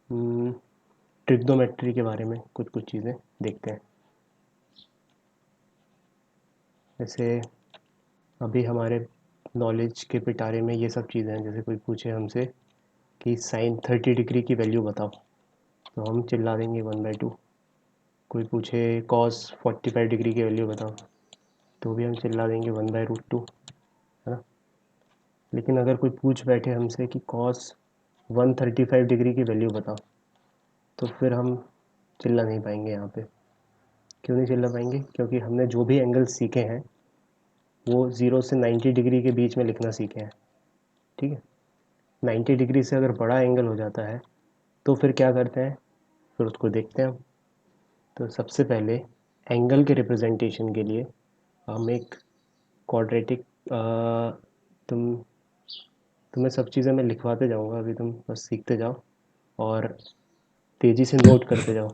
Trigonometry के बारे में कुछ कुछ चीज़ें देखते हैं। जैसे अभी हमारे नॉलेज के पिटारे में ये सब चीज़ें हैं। जैसे कोई पूछे हमसे कि साइन 30 डिग्री की वैल्यू बताओ, तो हम चिल्ला देंगे 1/2। कोई पूछे कॉस 45 डिग्री की वैल्यू बताओ, तो भी हम चिल्ला देंगे 1/√2, है ना। लेकिन अगर कोई पूछ बैठे हमसे कि कॉस 135 डिग्री की वैल्यू बताओ, तो फिर हम चिल्ला नहीं पाएंगे यहाँ पे। क्यों नहीं चिल्ला पाएंगे? क्योंकि हमने जो भी एंगल सीखे हैं वो 0 से 90 डिग्री के बीच में लिखना सीखे हैं। ठीक है। 90 डिग्री से अगर बड़ा एंगल हो जाता है तो फिर क्या करते हैं, फिर उसको देखते हैं हम। तो सबसे पहले एंगल के रिप्रेजेंटेशन के लिए हम एक क्वाड्रेटिक तुम तुम्हें सब चीज़ें मैं लिखवाते जाऊँगा, अभी तुम बस सीखते जाओ और तेज़ी से नोट करते जाओ।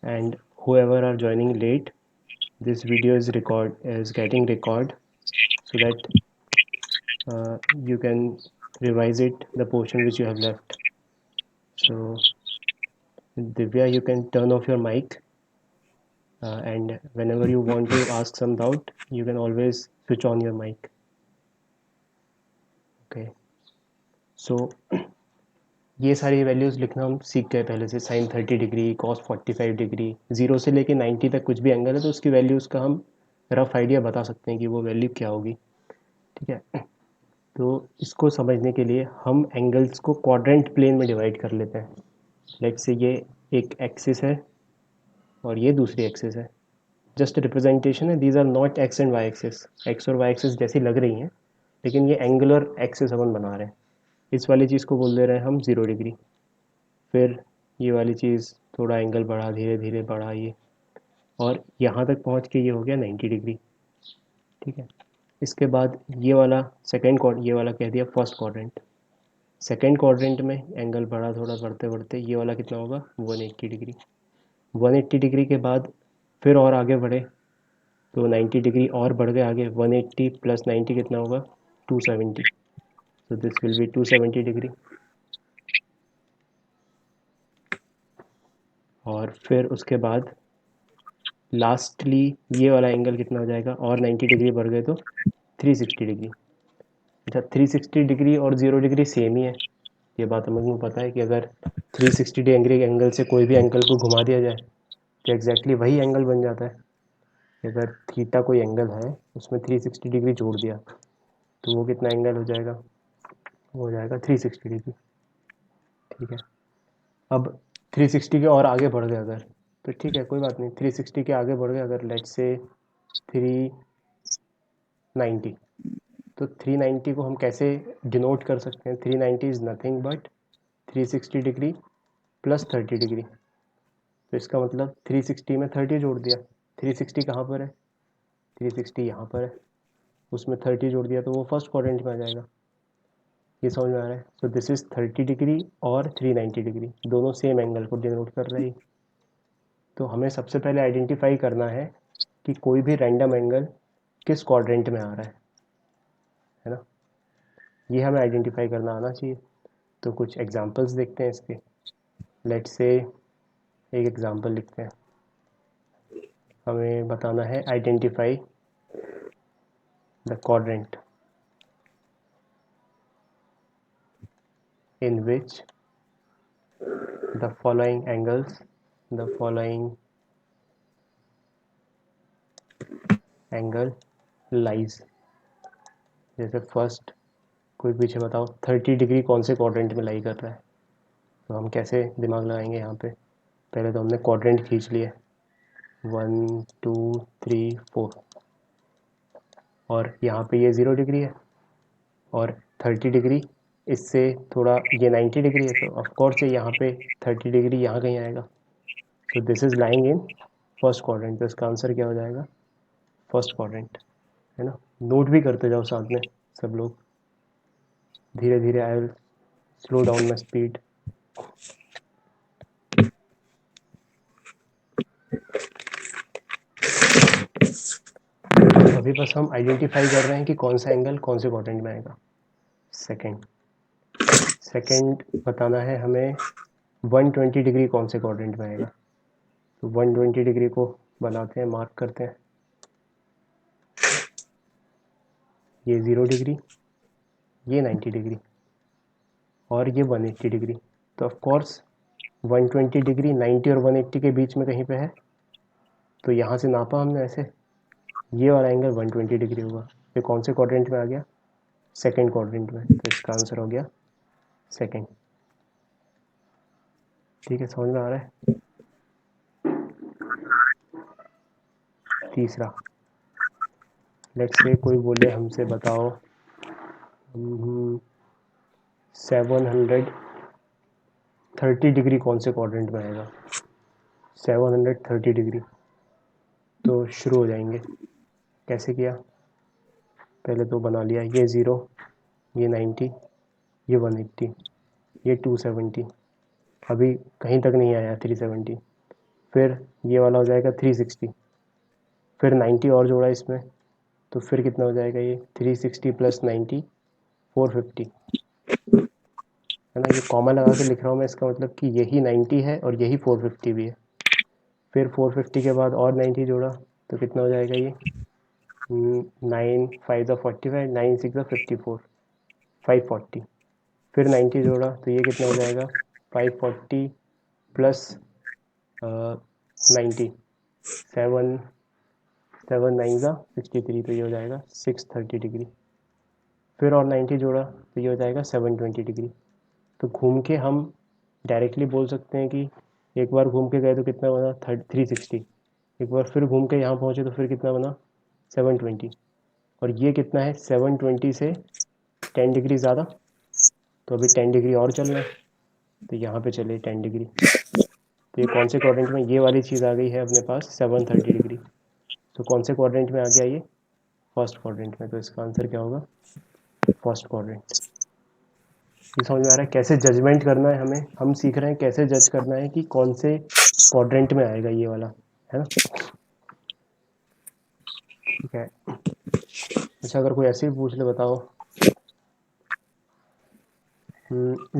And whoever are joining late, this video is getting record so that you can revise it, the portion which you have left. So Divya, you can turn off your mic, and whenever you want to ask some doubt you can always switch on your mic. Okay, so ये सारी values लिखना हम सीख गए पहले से। Sign 30 degree, cos 45 degree, 0 से लेके 90 तक कुछ भी एंगल है तो उसकी वैल्यूज़ का हम रफ आइडिया बता सकते हैं कि वो वैल्यू क्या होगी। ठीक है। तो इसको समझने के लिए हम एंगल्स को क्वाड्रेंट प्लेन में डिवाइड कर लेते हैं। लेट्स से ये एक एक्सिस है और ये दूसरी एक्सिस है। जस्ट रिप्रेजेंटेशन है, these are not X and Y axis. X और वाई एक्सिस जैसी लग रही हैं लेकिन ये एंगुलर एक्सिस अपन बना रहे हैं। इस वाली चीज़ को बोल दे रहे हैं हम 0 डिग्री। फिर ये वाली चीज़ थोड़ा एंगल बढ़ा, धीरे धीरे बढ़ा ये, और यहाँ तक पहुँच के ये हो गया 90 डिग्री। ठीक है। इसके बाद ये वाला सेकेंड क्वाड्रेंट, ये वाला कह दिया फर्स्ट क्वाड्रेंट। सेकेंड क्वाड्रेंट में एंगल बढ़ा थोड़ा, बढ़ते बढ़ते ये वाला कितना होगा 180 डिग्री। 180 डिग्री के बाद फिर और आगे बढ़े तो 90 डिग्री और बढ़ गए आगे। 180 प्लस 90 कितना होगा 270। सो दिस विल बी 270 डिग्री। और फिर उसके बाद लास्टली ये वाला एंगल कितना हो जाएगा, और 90 डिग्री बढ़ गए तो 360 डिग्री। अच्छा, 360 डिग्री और 0 डिग्री सेम ही है। ये बात हमें को पता है कि अगर 360 डिग्री एंगल से कोई भी एंगल को घुमा दिया जाए तो एग्जैक्टली वही एंगल बन जाता है। अगर थीटा कोई एंगल है उसमें 360 डिग्री जोड़ दिया तो वो कितना एंगल हो जाएगा, वो हो जाएगा 360 डिग्री। ठीक है। अब 360 के और आगे बढ़ गए अगर, तो ठीक है कोई बात नहीं, 360 के आगे बढ़ गए अगर, लेट्स से 390, तो 390 को हम कैसे डिनोट कर सकते हैं? 390 is nothing but 360 degree plus 30 degree. तो इसका मतलब 360 में 30 जोड़ दिया। 360 कहाँ पर है? 360 यहाँ पर है, उसमें 30 जोड़ दिया तो वो फर्स्ट क्वाड्रेंट में आ जाएगा। ये समझ में आ रहा है? सो दिस इज़ 30 डिग्री और 390 डिग्री, दोनों सेम एंगल को डिनोट कर रही। तो हमें सबसे पहले आइडेंटिफाई करना है कि कोई भी रैंडम एंगल किस क्वाड्रेंट में आ रहा है ना। ये हमें आइडेंटिफाई करना आना चाहिए। तो कुछ एग्जांपल्स देखते हैं इसके। लेट्स से एक एग्जांपल लिखते हैं। हमें बताना है identify the quadrant in which the following angles, the following angle lies। जैसे फर्स्ट कोई पीछे बताओ 30 डिग्री कौन से क्वाड्रेंट में लाई कर रहा है, तो हम कैसे दिमाग लगाएंगे यहाँ पे? पहले तो हमने क्वाड्रेंट खींच लिए 1 2 3 4, और यहाँ पे ये 0 डिग्री है और 30 डिग्री इससे थोड़ा, ये 90 डिग्री है तो ऑफकोर्स ये यहाँ पे 30 डिग्री यहाँ कहीं आएगा। सो this is lying in first quadrant, तो इसका आंसर क्या हो जाएगा फर्स्ट क्वाड्रेंट, है ना। नोट भी करते जाओ साथ में सब लोग, धीरे धीरे। I will slow down my speed. अभी बस हम आइडेंटिफाई कर रहे हैं कि कौन सा एंगल कौन से क्वाड्रेंट में आएगा। सेकेंड सेकंड बताना है हमें 120 डिग्री कौन से क्वाड्रेंट में आएगा। तो 120 डिग्री को बनाते हैं, मार्क करते हैं। ये 0 डिग्री, ये 90 डिग्री और ये 180 डिग्री। तो ऑफ कोर्स 120 डिग्री 90 और 180 के बीच में कहीं पे है। तो यहाँ से नापा हमने ऐसे, ये वाला एंगल 120 डिग्री होगा। ये कौन से क्वाड्रेंट में आ गया? सेकंड क्वाड्रेंट में। तो इसका आंसर हो गया सेकंड। ठीक है, समझ में आ रहा है? तीसरा, लेट्स से कोई बोले हमसे बताओ 730 डिग्री कौन से क्वाड्रेंट में आएगा। 730 डिग्री। तो शुरू हो जाएंगे। कैसे किया? पहले तो बना लिया, ये 0, ये 90, ये 180, ये 270। अभी कहीं तक नहीं आया 370। फिर ये वाला हो जाएगा 360, फिर 90 और जोड़ा इसमें, तो फिर कितना हो जाएगा ये 360 प्लस 90, 450 है ना। ये कॉमा लगा के लिख रहा हूँ मैं, इसका मतलब कि यही 90 है और यही 450 भी है। फिर 450 के बाद और 90 जोड़ा तो कितना हो जाएगा ये 9 5 45, 9 6 54, 540। फिर 90 जोड़ा तो ये कितना हो जाएगा 540 प्लस 90, 7 7 9 का 63, तो ये हो जाएगा 630 डिग्री। फिर और 90 जोड़ा तो ये हो जाएगा 720 डिग्री। तो घूम के हम डायरेक्टली बोल सकते हैं कि एक बार घूम के गए तो कितना बना 360, एक बार फिर घूम के यहाँ पहुँचे तो फिर कितना बना 720, और ये कितना है 720 से 10 डिग्री ज़्यादा। तो अभी 10 डिग्री और चलना है, तो यहाँ पे चले 10 डिग्री। तो ये कौन से क्वाड्रेंट में ये वाली चीज़ आ गई है अपने पास 730 डिग्री। तो कौन से क्वाड्रेंट में आ गया ये? फर्स्ट क्वाड्रेंट में। तो इसका आंसर क्या होगा? First quadrant. ये समझ में आ रहा है कैसे जजमेंट करना है हमें? हम सीख रहे हैं कैसे जज करना है कि कौन से क्वाड्रेंट में आएगा ये वाला, है ना। ठीक है। अच्छा, अगर कोई ऐसे ही पूछ ले, बताओ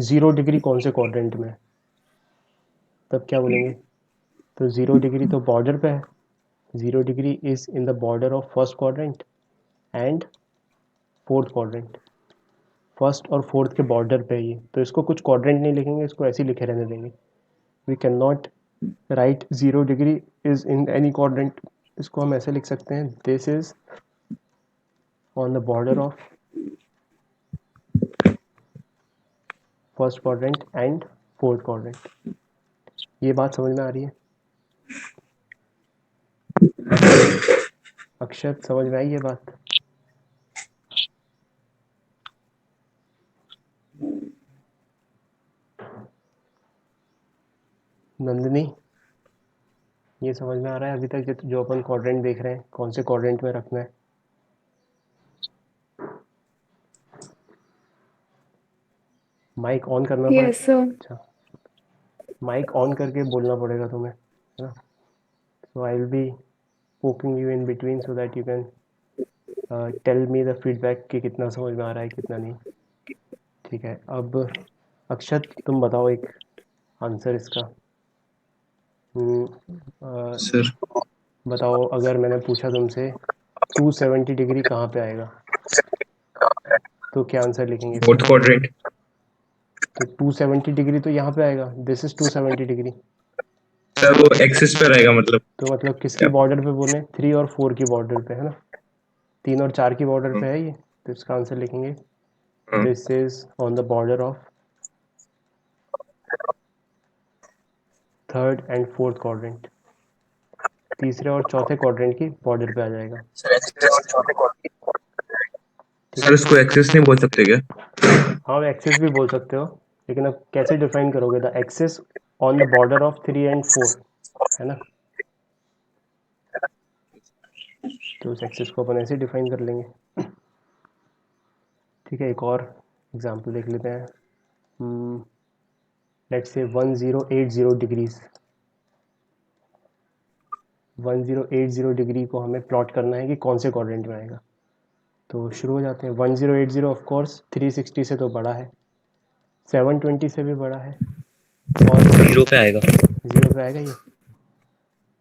0 डिग्री कौन से क्वाड्रेंट में है, तब क्या बोलेंगे? तो 0 डिग्री तो बॉर्डर पे है। 0 degree is in the border of first quadrant and fourth quadrant. First और फोर्थ के बॉर्डर पे है ये, तो इसको कुछ क्वाड्रेंट नहीं लिखेंगे, इसको ऐसे ही लिखे रहने देंगे। We can not write 0 degree is in any quadrant. इसको हम ऐसे लिख सकते हैं, this is on the border of first quadrant and fourth quadrant. ये बात समझ में आ रही है? अक्षत, समझ में आई ये बात? नंदिनी, ये समझ में आ रहा है अभी तक जो अपन क्वाड्रेंट देख रहे हैं, कौन से क्वाड्रेंट में रखना है? माइक ऑन करना पड़ेगा। Yes sir. अच्छा, माइक ऑन करके बोलना पड़ेगा तुम्हें, है ना। So I will be poking you in between so that you can tell me the feedback कि कितना समझ में आ रहा है कितना नहीं। ठीक है, अब अक्षत तुम बताओ एक आंसर इसका। हम्म, अ, सर बताओ, अगर मैंने पूछा तुमसे 270 डिग्री कहाँ पे आएगा, तो क्या आंसर लिखेंगे इसका? Fourth quadrant. तो 270 डिग्री तो यहाँ पे आएगा, दिस इज 270 डिग्री। सर वो एक्सिस पे रहेगा मतलब। तो मतलब किसकी बॉर्डर पे बोले? 3 और 4 की बॉर्डर पे, है ना। 3 और 4 की बॉर्डर पे है ये, तो इसका आंसर लिखेंगे हाँ, this is on the border of third and fourth quadrant. तीसरे और चौथे क्वाड्रेंट की बॉर्डर पे आ जाएगा। ठीक सर है। इसको एक्सिस नहीं बोल सकते क्या? हाँ, एक्सेस भी बोल सकते हो, लेकिन अब कैसे डिफाइन करोगे? The axes on the border of 3 and 4, है ना। तो उस एक्सेस को अपन ऐसे डिफाइन कर लेंगे। ठीक है, एक और एग्जांपल देख लेते हैं। लेट्स से 1080 डिग्रीज, 1080 डिग्री को हमें प्लॉट करना है कि कौन से क्वाड्रेंट में आएगा। तो शुरू हो जाते हैं। 1080 ऑफ कोर्स 360 से तो बड़ा है, 720 से भी बड़ा है, और 0 पे आएगा। 0 पे आएगा ये।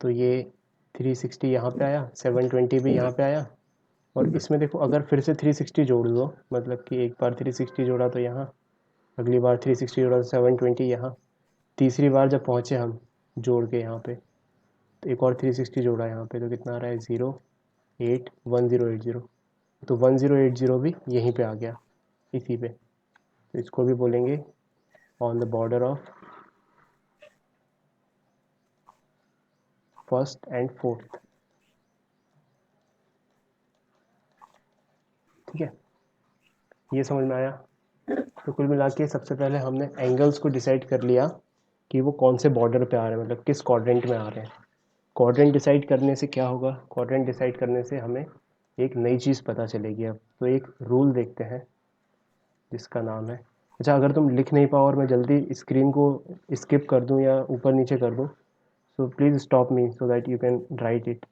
तो ये 360 यहाँ पे आया, 720 भी यहाँ पे आया, और इसमें देखो अगर फिर से 360 जोड़ दो, मतलब कि एक बार 360 जोड़ा तो यहाँ, अगली बार 360 जोड़ा तो 720 यहाँ, तीसरी बार जब पहुँचे हम जोड़ के यहाँ पे, तो एक और 360 जोड़ा यहाँ पे, तो कितना आ रहा है, 1080, तो 1080 भी यहीं पे आ गया, इसी पे। तो इसको भी बोलेंगे on the border of first and fourth. ठीक है, ये समझ में आया। तो कुल मिला के सबसे पहले हमने एंगल्स को डिसाइड कर लिया कि वो कौन से बॉर्डर पे आ रहे हैं, मतलब किस क्वाड्रेंट में आ रहे हैं। क्वाड्रेंट डिसाइड करने से क्या होगा, क्वाड्रेंट डिसाइड करने से हमें एक नई चीज़ पता चलेगी। अब तो एक रूल देखते हैं जिसका नाम है, अच्छा अगर तुम लिख नहीं पाओ और मैं जल्दी स्क्रीन को स्किप कर दूं या ऊपर नीचे कर दूं, so please stop me so that you can write it.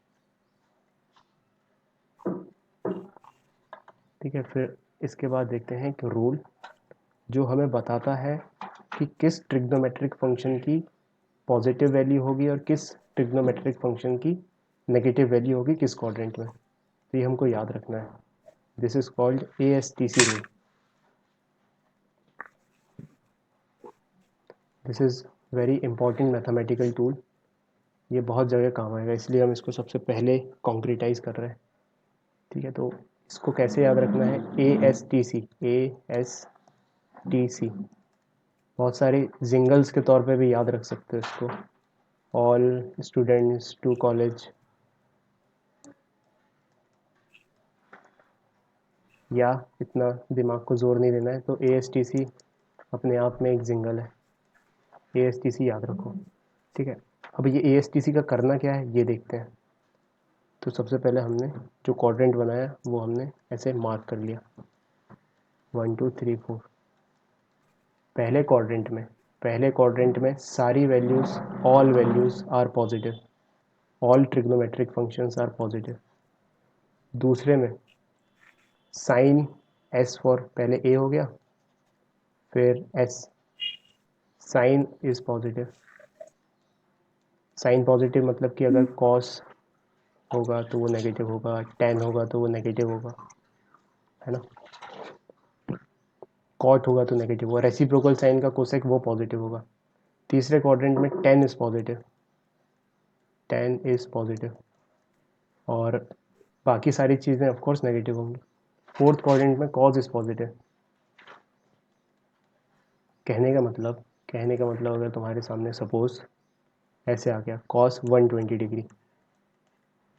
ठीक है, फिर इसके बाद देखते हैं कि रूल जो हमें बताता है कि किस ट्रिग्नोमेट्रिक फंक्शन की पॉजिटिव वैल्यू होगी और किस ट्रिग्नोमेट्रिक फंक्शन की नेगेटिव वैल्यू होगी किस क्वाड्रेंट में। तो ये हमको याद रखना है। This is called ASTC rule. This is very important mathematical tool. ये बहुत जगह काम आएगा, इसलिए हम इसको सबसे पहले कॉन्क्रीटाइज कर रहे हैं। ठीक है, तो इसको कैसे याद रखना है, ASTC, ASTC बहुत सारे जिंगल्स के तौर पे भी याद रख सकते हो इसको। ऑल स्टूडेंट्स टू कॉलेज, या इतना दिमाग को जोर नहीं देना है, तो ASTC अपने आप में एक जिंगल है। ASTC याद रखो। ठीक है, अब ये ASTC का करना क्या है ये देखते हैं। तो सबसे पहले हमने जो क्वाड्रेंट बनाया वो हमने ऐसे मार्क कर लिया, 1 2 3 4। पहले क्वाड्रेंट में सारी values, all values are positive, all trigonometric functions are positive. दूसरे में साइन एस फॉर, पहले ए हो गया फिर S, sine is positive. Sine positive मतलब कि अगर कॉस होगा तो वो नेगेटिव होगा, टेन होगा तो वो नेगेटिव होगा, है ना। कॉट होगा तो नेगेटिव होगा, रेसिप्रोकल साइन का कोसेक वो पॉजिटिव होगा। तीसरे क्वाड्रेंट में ten is positive, ten is positive, और बाकी सारी चीज़ें ऑफ कोर्स नेगेटिव होंगी। फोर्थ क्वाड्रेंट में कॉज इज पॉजिटिव। कहने का मतलब अगर तुम्हारे सामने सपोज ऐसे आ गया कॉस 120 डिग्री,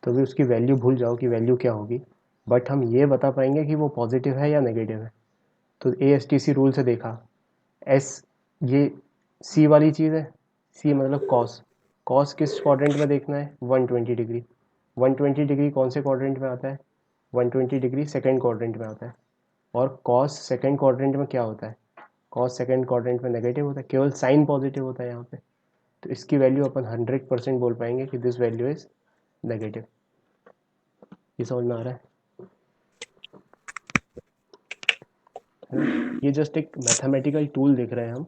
तो भी उसकी वैल्यू भूल जाओ कि वैल्यू क्या होगी, बट हम ये बता पाएंगे कि वो पॉजिटिव है या नेगेटिव है। तो ASTC रूल से देखा, एस, ये सी वाली चीज़ है, सी मतलब कॉस, कॉस किस क्वाड्रेंट में देखना है, 120 डिग्री। 120 डिग्री कौन से क्वाड्रेंट में आता है, 120 डिग्री सेकेंड क्वाड्रेंट में आता है। और कॉस सेकेंड क्वाड्रेंट में क्या होता है, कॉस सेकेंड क्वाड्रेंट में नेगेटिव होता है, केवल साइन पॉजिटिव होता है यहाँ पे। तो इसकी वैल्यू अपन 100% बोल पाएंगे कि दिस वैल्यू इज नेगेटिव। ये समझ में आ रहा है ना। ये जस्ट एक मैथमेटिकल टूल देख रहे हैं हम,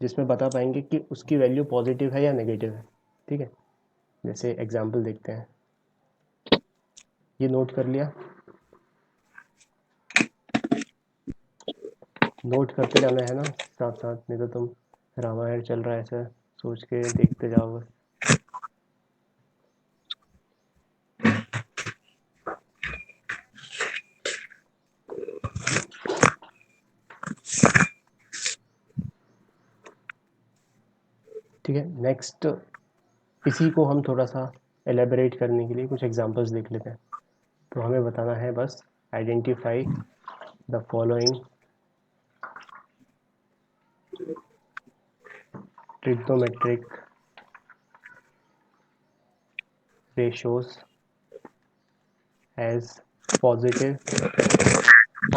जिसमें बता पाएंगे कि उसकी वैल्यू पॉजिटिव है या नेगेटिव है। ठीक है, जैसे एग्जांपल देखते हैं, ये नोट कर लिया, नोट करते जाना है ना साथ साथ, नहीं तो तुम रामायण चल रहा है ऐसा सोच के देखते जाओगे। ठीक है, नेक्स्ट इसी को हम थोड़ा सा एलेबरेट करने के लिए कुछ एग्जांपल्स देख लेते हैं। तो हमें बताना है बस, identify the following trigonometric ratios as positive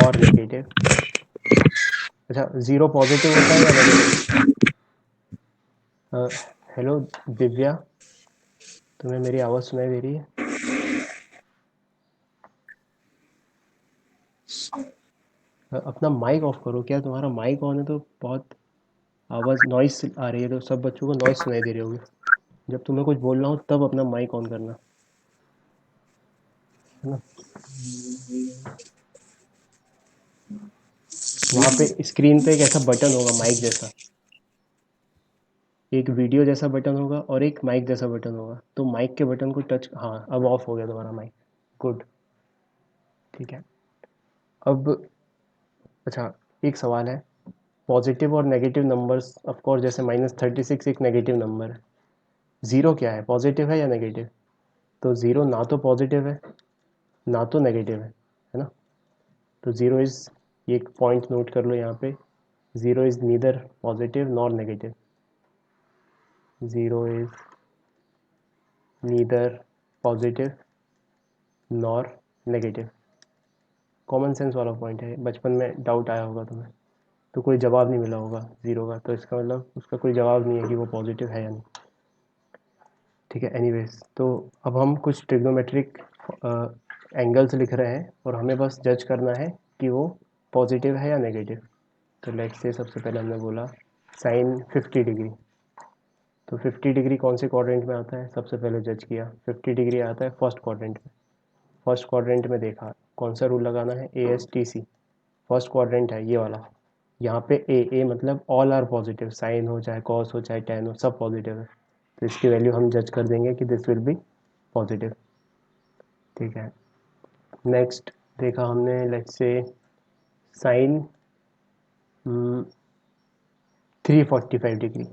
और नेगेटिव। अच्छा, ज़ीरो पॉजिटिव होता है या नेगेटिव। हेलो दिव्या, तुम्हें मेरी आवाज़ सुनाई दे रही है। अपना माइक ऑफ करो, क्या तुम्हारा माइक ऑन है तो बहुत आवाज़ नॉइस आ रही है तो सब बच्चों को नॉइस सुनाई दे रही होगी। जब तुम्हें कुछ बोलना हो तब अपना माइक ऑन करना, है ना। वहाँ पे स्क्रीन पे एक ऐसा बटन होगा माइक जैसा, एक वीडियो जैसा बटन होगा और एक माइक जैसा बटन होगा, तो माइक के बटन को टच, हाँ अब ऑफ हो गया तुम्हारा माइक। गुड। ठीक है। अब अच्छा, एक सवाल है। पॉजिटिव और नेगेटिव नंबर्स, ऑफ कोर्स जैसे -36 एक नेगेटिव नंबर है, ज़ीरो क्या है, पॉजिटिव है या नेगेटिव? तो ज़ीरो ना तो पॉजिटिव है ना तो नेगेटिव है ना। तो ज़ीरो इज़, ये एक पॉइंट नोट कर लो यहाँ पे, zero is neither positive nor negative. Zero is neither positive nor negative. Common sense वाला पॉइंट है, बचपन में डाउट आया होगा तुम्हें, तो कोई जवाब नहीं मिला होगा ज़ीरो का, तो इसका मतलब उसका कोई जवाब नहीं है कि वो पॉजिटिव है या नहीं। ठीक है, एनीवेज, तो अब हम कुछ ट्रिग्नोमेट्रिक एंगल्स लिख रहे हैं और हमें बस जज करना है कि वो पॉजिटिव है या नेगेटिव। तो लेट्स से सबसे पहले हमने बोला साइन 50 डिग्री। तो 50 डिग्री कौन से क्वाड्रेंट में आता है, सबसे पहले जज किया 50 डिग्री आता है फर्स्ट क्वाड्रेंट में। फर्स्ट क्वाड्रेंट में देखा कौन सा रूल लगाना है, ASTC। फर्स्ट क्वाड्रेंट है ये वाला। यहाँ पे ए मतलब ऑल आर पॉजिटिव, साइन हो चाहे कॉस हो चाहे टेन हो सब पॉजिटिव है, तो इसकी वैल्यू हम जज कर देंगे कि दिस विल बी पॉजिटिव। ठीक है। नेक्स्ट देखा हमने, लेट्स से साइन 345 डिग्री।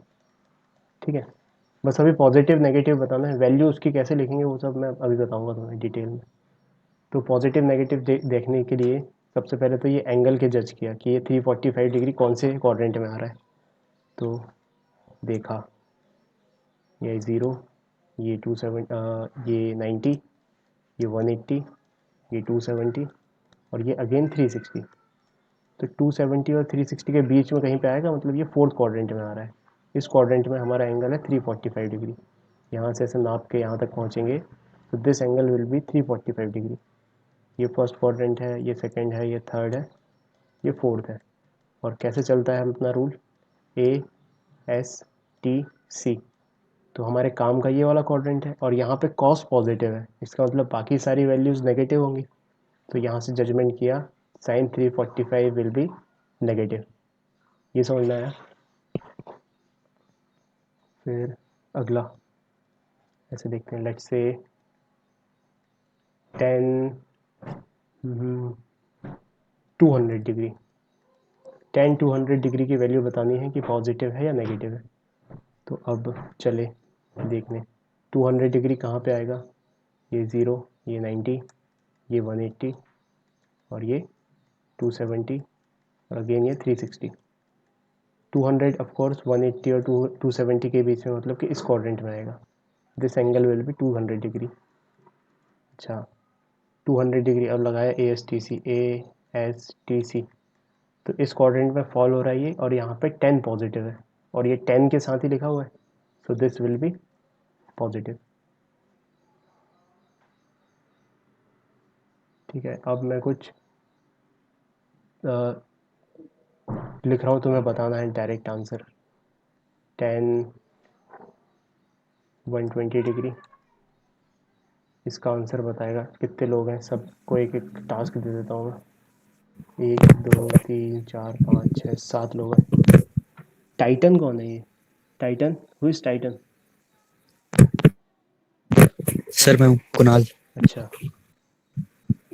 ठीक है। बस अभी पॉजिटिव नेगेटिव बताना है, वैल्यू उसकी कैसे लिखेंगे वो सब मैं अभी बताऊंगा तुम्हें डिटेल में। तो पॉजिटिव नेगेटिव देखने के लिए सबसे पहले तो ये एंगल के जज किया कि ये 345 डिग्री कौन से क्वाड्रेंट में आ रहा है। तो देखा ये ज़ीरो, ये 90, ये 180, ये 270 और ये अगेन 360। तो 270 और 360 के बीच में कहीं पे आएगा, मतलब ये फोर्थ क्वाड्रेंट में आ रहा है। इस क्वाड्रेंट में हमारा एंगल है 345 डिग्री। यहाँ से ऐसे नाप के यहाँ तक पहुँचेंगे तो this angle will be 345 degree. ये फर्स्ट क्वाड्रेंट है, ये सेकंड है, ये थर्ड है, ये फोर्थ है। और कैसे चलता है अपना रूल, ASTC। तो हमारे काम का ये वाला क्वाड्रेंट है और यहाँ पे कॉस पॉजिटिव है, इसका मतलब बाकी सारी वैल्यूज़ नेगेटिव होंगी। तो यहाँ से जजमेंट किया साइन 345 विल बी नेगेटिव। ये समझ में आया। फिर अगला ऐसे देखते हैं, लेट्स से 10 200 डिग्री। 10 200 डिग्री की वैल्यू बतानी है कि पॉजिटिव है या नेगेटिव है। तो अब चले देखने, 200 डिग्री कहाँ पे आएगा, ये ज़ीरो, ये 90, ये 180 और ये 270 और अगेन ये 360। 200 ऑफ कोर्स 180 और 270 के बीच में, मतलब कि इस क्वाड्रेंट में आएगा। This angle will be 200 degree. अच्छा, 200 डिग्री अब लगाया ASTC। तो इस क्वाड्रेंट में फॉल हो रहा है ये, और यहाँ पे 10 पॉजिटिव है और ये 10 के साथ ही लिखा हुआ है, सो दिस विल बी पॉजिटिव। ठीक है। अब मैं कुछ लिख रहा हूँ, तुम्हें बताना है डायरेक्ट आंसर। 10 120 डिग्री, इसका आंसर बताएगा। कितने लोग हैं, सबको एक एक टास्क दे देता हूँ मैं। 1 2 3 4 5 6 7 लोग हैं। टाइटन कौन है ये, Titan, who is Titan? Sir मैं हूँ कुणाल। अच्छा,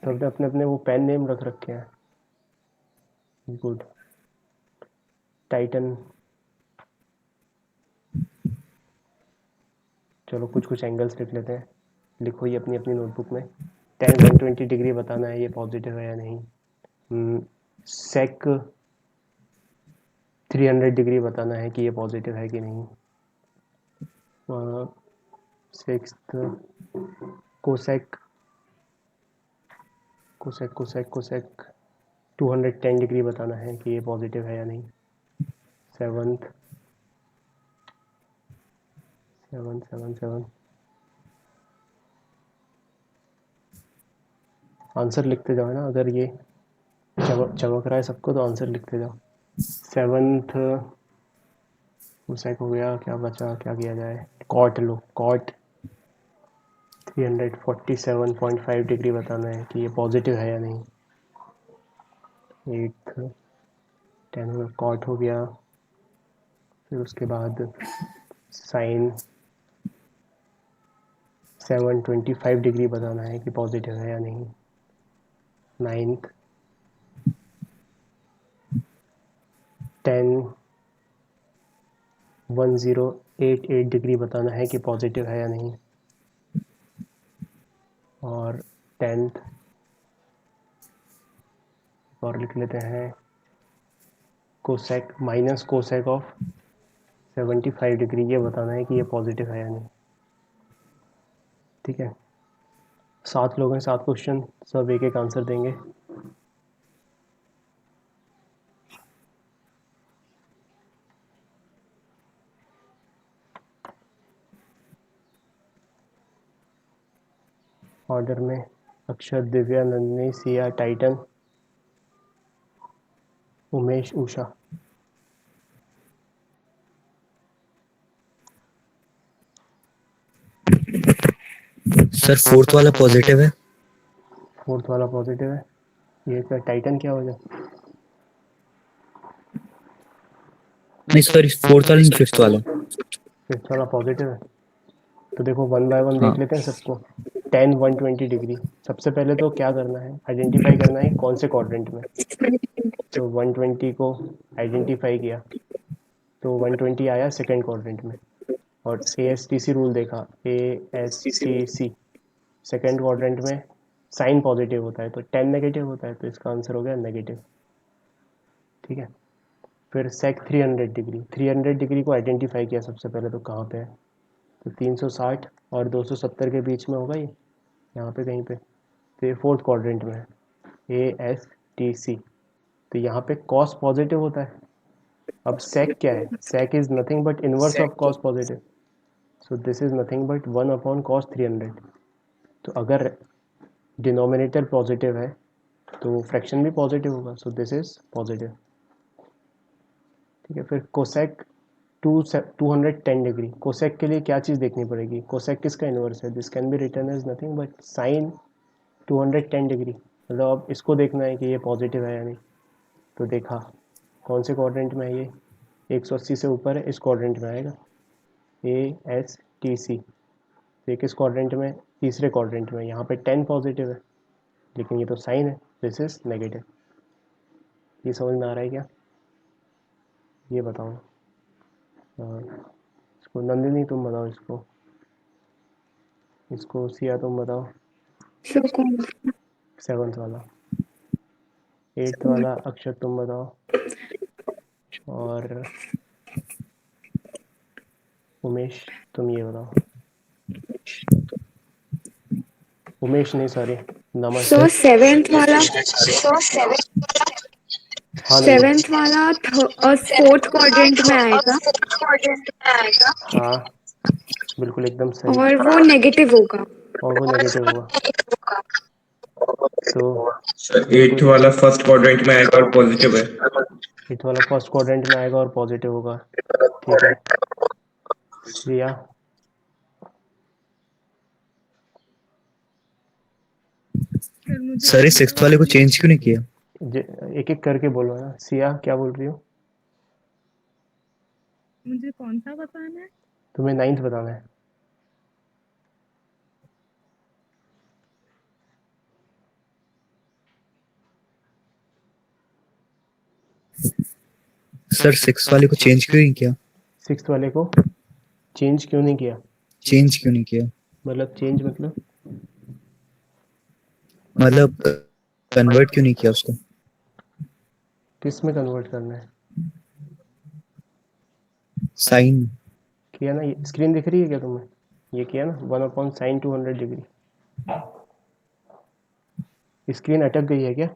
सबने अपने अपने वो पेन नेम रख रखे हैं। गुड। टाइटन। चलो कुछ कुछ एंगल्स लिख लेते हैं, लिखो ये अपनी अपनी नोटबुक में। 120 डिग्री बताना है ये पॉजिटिव है या नहीं। सेक 300 डिग्री बताना है कि ये पॉजिटिव है कि नहीं। Six cosec cosec cosec cosec 210 degree बताना है कि ये पॉजिटिव है या नहीं। सेवन्थ 7 7 7 आंसर लिखते जाओ ना, अगर ये चमक चमक रहा है सबको तो आंसर लिखते जाओ। सेवन्थ कोसेक हो गया, क्या बचा, क्या किया जाए, कॉट लो, कॉट 347.5 डिग्री बताना है कि ये पॉजिटिव है या नहीं। 8 10 कॉट हो गया, फिर उसके बाद साइन 725 डिग्री बताना है कि पॉजिटिव है या नहीं। 9th 10 1088 डिग्री बताना है कि पॉजिटिव है या नहीं। और 10th और लिख लेते हैं cosec minus cosec of 75 degree, ये बताना है कि ये पॉजिटिव है या नहीं। ठीक है, 7 लोग हैं, 7 क्वेश्चन, सब एक एक आंसर देंगे। ऑर्डर में अक्षर, Divya, Nandini, Siya, Titan, Umesh, Usha. Sir fourth वाला पॉजिटिव है। फोर्थ वाला पॉजिटिव है, ये क्या टाइटन क्या हो जाए? नहीं सॉरी, फोर्थ वाला नहीं, फिफ्थ वाला। फिफ्थ वाला पॉजिटिव है, तो देखो वन बाय वन हाँ देख लेते हैं सबको। 10 120 डिग्री, सबसे पहले तो क्या करना है, आइडेंटिफाई करना है कौन से क्वाड्रेंट में। तो 120 को आइडेंटिफाई किया तो 120 आया सेकंड क्वाड्रेंट में। और A S T C rule देखा, A S T C second quadrant में साइन पॉजिटिव होता है तो 10 नेगेटिव होता है, तो इसका आंसर हो गया नेगेटिव। ठीक है, फिर सेक 300 डिग्री, 300 डिग्री को आइडेंटिफाई किया सबसे पहले, तो कहाँ पे है, तो 360 और 270 के बीच में होगा ये, यहाँ पे कहीं पे, तो ये फोर्थ क्वाड्रेंट में है, ए एस टी सी। तो यहाँ पे कॉस पॉजिटिव होता है। अब सेक क्या है, sec is nothing but inverse of cos positive, so this is nothing but 1/cos 300। तो अगर डिनोमिनेटर पॉजिटिव है तो फ्रैक्शन भी पॉजिटिव होगा, सो दिस इज पॉजिटिव। ठीक है, फिर कोसेक 210 डिग्री, कोसेक के लिए क्या चीज़ देखनी पड़ेगी, कोसेक किसका इन्वर्स है, this can be written as nothing but sine 210 degree. मतलब अब इसको देखना है कि ये पॉजिटिव है या नहीं। तो देखा कौन से क्वाड्रेंट में है ये, 180 से ऊपर है, इस क्वाड्रेंट में आएगा, ए एस टी सी। तो किस क्वाड्रेंट में, तीसरे क्वाड्रेंट में, यहाँ पे 10 पॉजिटिव है लेकिन ये तो साइन है, दिस इज नेगेटिव। ये समझ में आ रहा है क्या, ये बताओ। और इसको नंदिनी तुम बताओ, इसको इसको सिया तुम बताओ। सेवन्थ वाला, एट्थ वाला अक्षर तुम बताओ, और उमेश तुम ये बताओ। उमेश नहीं, सॉरी, सो नमस्ते। सेवेंथ वाला हाँ नंदिनी। सेवेंथ वाला फोर्थ क्वाड्रेंट में आएगा हाँ बिल्कुल एकदम सही, और वो नेगेटिव होगा। और वो नेगेटिव होगा, तो सर एट्थ बिल्कुल वाला फर्स्ट क्वाड्रेंट में आएगा और पॉजिटिव है। एट्थ वाला फर्स्ट क्वाड्रेंट में आएगा और पॉजिटिव होगा। ठीक है, सिया। सर इस सिक्स्थ वाले को चेंज क्यों नहीं किया। एक एक करके बोलो ना, सिया क्या बोल रही हो, मुझे कौन सा बताना है? तुम्हें 9th बताना है। सर सिक्स वाले को चेंज क्यों नहीं किया। सिक्स वाले को चेंज क्यों नहीं किया, चेंज क्यों नहीं किया मतलब चेंज मतलब मतलब कन्वर्ट क्यों नहीं किया उसको। किस में कन्वर्ट करना है, साइन। किया ना, ये स्क्रीन दिख रही है क्या तुम्हें, ये किया ना 1/sin 200 डिग्री। स्क्रीन अटक गई है क्या,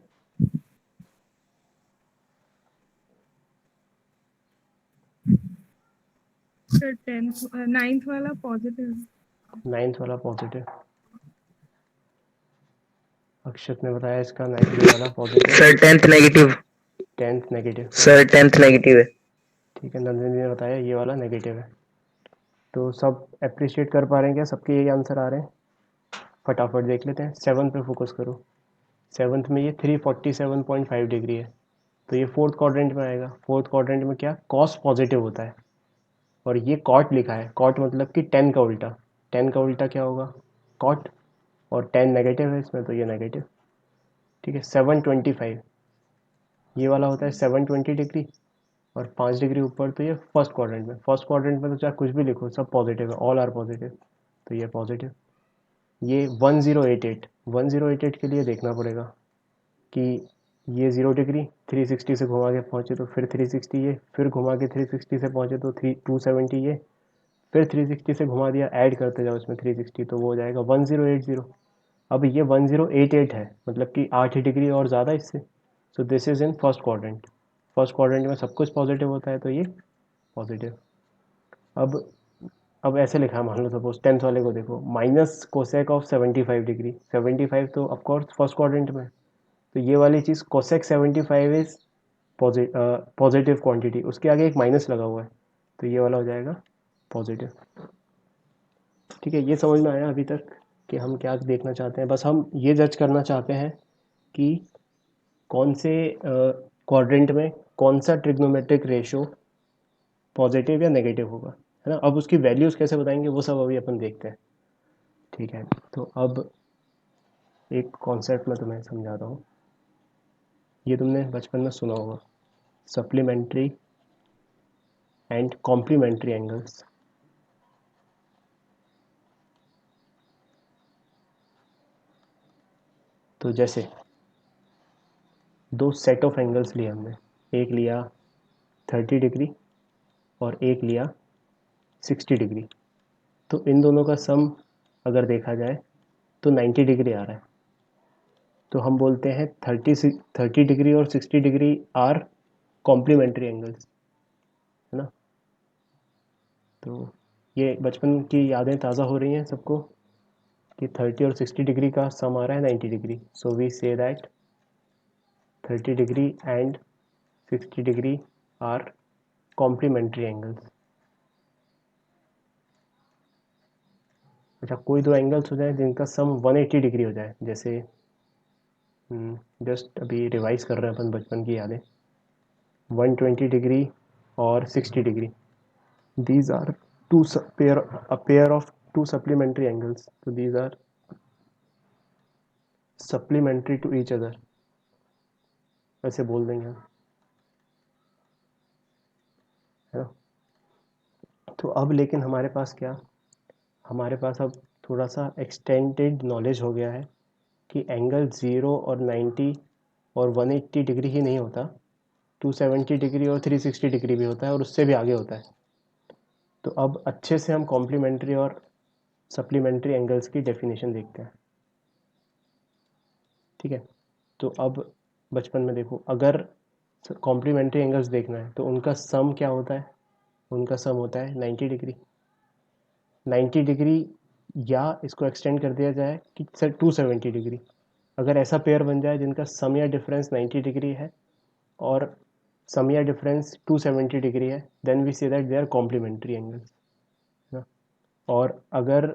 सर नाइन्थ वाला पॉजिटिव। 9th वाला पॉजिटिव, अक्षत ने बताया इसका ये वाला positive, sir 10th negative. 10th negative. Sir 10th negative है। ठीक है, नंदिनी ने बताया ये वाला नेगेटिव है। तो सब अप्रिशिएट कर पा रहे हैं क्या? सबके यही आंसर आ रहे हैं? फटाफट देख लेते हैं। 7 पे फोकस करो। 7th में ये 347.5 डिग्री है, तो ये फोर्थ क्वाड्रेंट में आएगा। फोर्थ क्वाड्रेंट में क्या कॉस पॉजिटिव होता है, और ये कॉट लिखा है। कॉट मतलब कि 10 का उल्टा। 10 का उल्टा क्या होगा? कॉट। और 10 नेगेटिव है इसमें, तो ये नेगेटिव। ठीक है, 725 ये वाला होता है 720 डिग्री, और 5 डिग्री ऊपर तो ये फर्स्ट क्वाड्रेंट में। फर्स्ट क्वाड्रेंट में तो चाहे कुछ भी लिखो, सब पॉजिटिव है, ऑल आर पॉजिटिव, तो ये पॉजिटिव। ये 1088 के लिए देखना पड़ेगा कि ये 0 डिग्री 360 से घुमा के पहुँचे तो फिर 360 ये, फिर घुमा के 360 से पहुँचे तो 270 ये, फिर 360 से घुमा दिया, ऐड करते जाओ इसमें 360, तो वो हो जाएगा 1080। अब ये 1088 है, मतलब कि 8 डिग्री और ज़्यादा इससे। सो this is in first quadrant. First quadrant में सब कुछ पॉजिटिव होता है, तो ये पॉजिटिव। अब अब ऐसे लिखा है, मान लो सपोज 10th वाले को देखो, माइनस कोसेक ऑफ 75 डिग्री। 75 तो ऑफकोर्स फर्स्ट क्वाड्रेंट में, तो ये वाली चीज़ कोसेक 75 इज पॉजिटिव क्वांटिटी, उसके आगे एक माइनस लगा हुआ है, तो ये वाला हो जाएगा पॉजिटिव। ठीक है, ये समझ में आया अभी तक कि हम क्या देखना चाहते हैं? बस हम ये जज करना चाहते हैं कि कौन से क्वाड्रेंट में कौन सा ट्रिग्नोमेट्रिक रेशो पॉजिटिव या नेगेटिव होगा, है ना। अब उसकी वैल्यूज़ कैसे बताएंगे वो सब अभी अपन देखते हैं। ठीक है, तो अब एक कॉन्सेप्ट मैं तुम्हें समझाता हूँ। ये तुमने बचपन में सुना होगा, सप्लीमेंट्री एंड कॉम्प्लीमेंट्री एंगल्स। तो जैसे दो सेट ऑफ एंगल्स लिए हमने, एक लिया 30 डिग्री और एक लिया 60 डिग्री, तो इन दोनों का सम अगर देखा जाए तो 90 डिग्री आ रहा है। तो हम बोलते हैं 30 डिग्री और 60 डिग्री आर कॉम्प्लीमेंट्री एंगल्स, है ना। तो ये बचपन की यादें ताज़ा हो रही हैं सबको कि 30 और 60 डिग्री का सम आ रहा है 90 degree. So we say that 30 degree and 60 degree are complementary angles. अच्छा, कोई दो एंगल्स हो जाए जिनका सम 180 डिग्री हो जाए, जैसे जस्ट अभी रिवाइज कर रहे हैं अपन बचपन की यादें। 120 डिग्री और 60 degree, these are a pair of two supplementary angles, so these are supplementary to each other, ऐसे बोल देंगे हम, है ना। तो अब लेकिन हमारे पास क्या, हमारे पास अब थोड़ा सा एक्सटेंडेड नॉलेज हो गया है कि एंगल 0 और 90 और 180 डिग्री ही नहीं होता, 270 डिग्री और 360 डिग्री भी होता है, और उससे भी आगे होता है। तो अब अच्छे से हम कॉम्प्लीमेंट्री और सप्लीमेंट्री एंगल्स की डेफिनेशन देखते हैं। ठीक है, तो अब बचपन में देखो, अगर कॉम्प्लीमेंट्री एंगल्स देखना है तो उनका सम क्या होता है? उनका सम होता है 90 डिग्री। 90 डिग्री, या इसको एक्सटेंड कर दिया जाए कि सर 270 डिग्री। अगर ऐसा पेयर बन जाए जिनका सम या डिफरेंस 90 डिग्री है और सम या डिफरेंस 270 डिग्री है, then we say that they are complementary angles, है ना। और अगर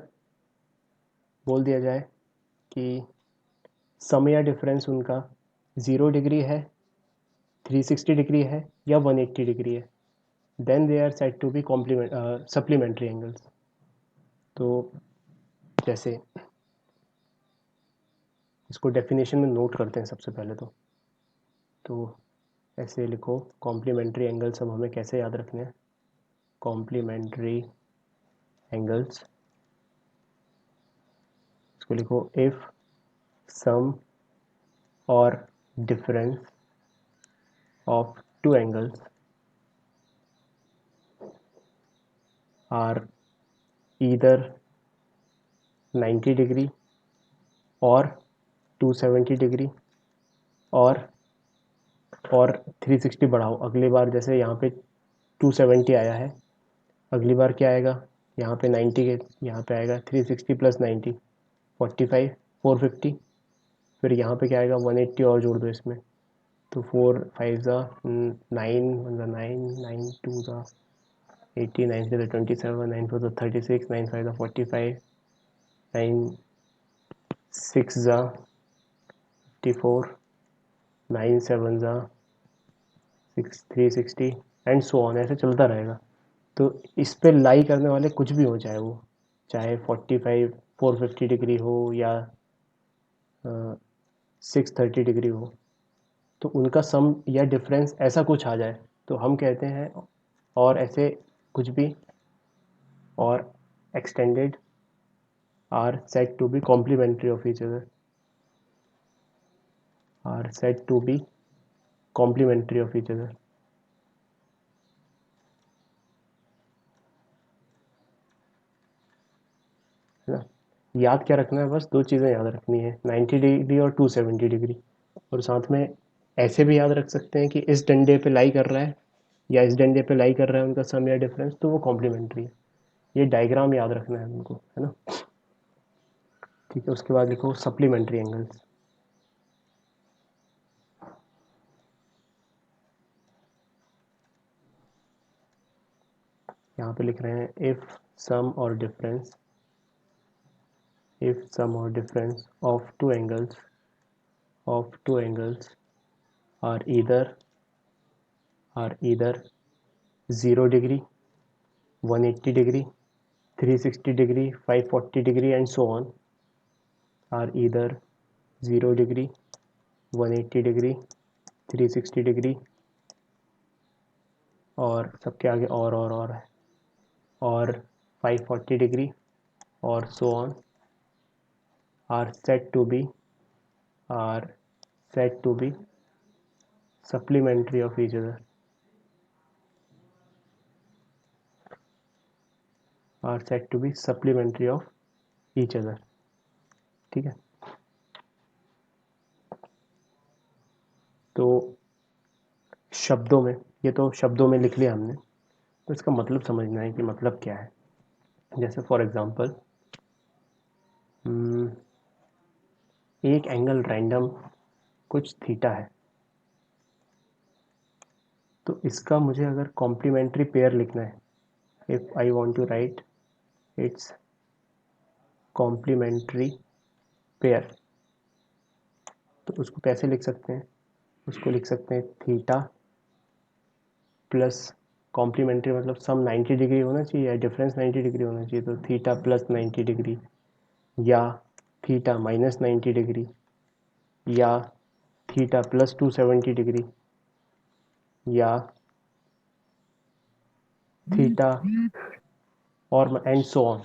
बोल दिया जाए कि सम या डिफरेंस उनका 0 डिग्री है, 360 डिग्री है या 180 डिग्री है, then they are said to be supplementary angles. तो जैसे इसको डेफिनेशन में नोट करते हैं सबसे पहले तो ऐसे लिखो, कॉम्प्लीमेंट्री एंगल्स अब हमें कैसे याद रखने हैं? कॉम्प्लीमेंट्री एंगल्स, इसको लिखो, इफ सम और difference of two angles are either 90 degree और 270 डिग्री और 360 बढ़ाओ। अगली बार जैसे यहाँ पे 270 आया है, अगली बार क्या आएगा? यहाँ पे 90 के यहाँ पे आएगा 360 प्लस 90, 45, 450। फिर यहाँ पे क्या आएगा? 180 और जोड़ दो इसमें, तो 4 5 ज़ा 9 1 ज़ा 9 9 2 ज़ा 80 9 3 ज़ा 27 9 4 ज़ा 36 9 5 ज़ा 45 9 6 ज़ा 54 9 7 ज़ा 6 360 एंड सो ऑन, ऐसे चलता रहेगा। तो इस पे लाई करने वाले कुछ भी हो, चाहे वो चाहे 45 450 डिग्री हो या 630 डिग्री हो, तो उनका सम या डिफरेंस ऐसा कुछ आ जाए तो हम कहते हैं, और ऐसे कुछ भी और extended are said to be complementary of each other, are said to be complementary of each other, है ना। याद क्या रखना है, बस दो चीज़ें याद रखनी है, 90 डिग्री और 270 डिग्री। और साथ में ऐसे भी याद रख सकते हैं कि इस डंडे पे लाई कर रहा है या इस डंडे पे लाई कर रहा है उनका सम या डिफरेंस, तो वो कॉम्प्लीमेंट्री है। ये डायग्राम याद रखना है उनको, है ना। ठीक है, उसके बाद लिखो सप्लीमेंट्री एंगल्स। यहाँ पे लिख रहे हैं इफ़ सम और डिफरेंस, इफ़ सम और difference of two angles are either 0 degree 180 degree 360 degree 540 degree and so on, are either 0 degree 180 degree 360 degree और सबके आगे और है, और 540 डिग्री और so on, are said to be are said to be supplementary of each other, are said to be supplementary of each other। ठीक है, तो शब्दों में, ये तो शब्दों में लिख लिया हमने, तो इसका मतलब समझना है कि मतलब क्या है। जैसे फॉर एग्जांपल एक एंगल रैंडम कुछ थीटा है, तो इसका मुझे अगर कॉम्प्लीमेंट्री पेयर लिखना है, if I want to write its complementary pair, तो उसको कैसे लिख सकते हैं, उसको लिख सकते हैं थीटा प्लस कॉम्प्लीमेंट्री, मतलब सम 90 डिग्री होना चाहिए या डिफरेंस 90 डिग्री होना चाहिए, तो थीटा प्लस 90 डिग्री या थीटा माइनस 90 डिग्री या थीटा प्लस 270 डिग्री या थीटा और एंड सो ऑन,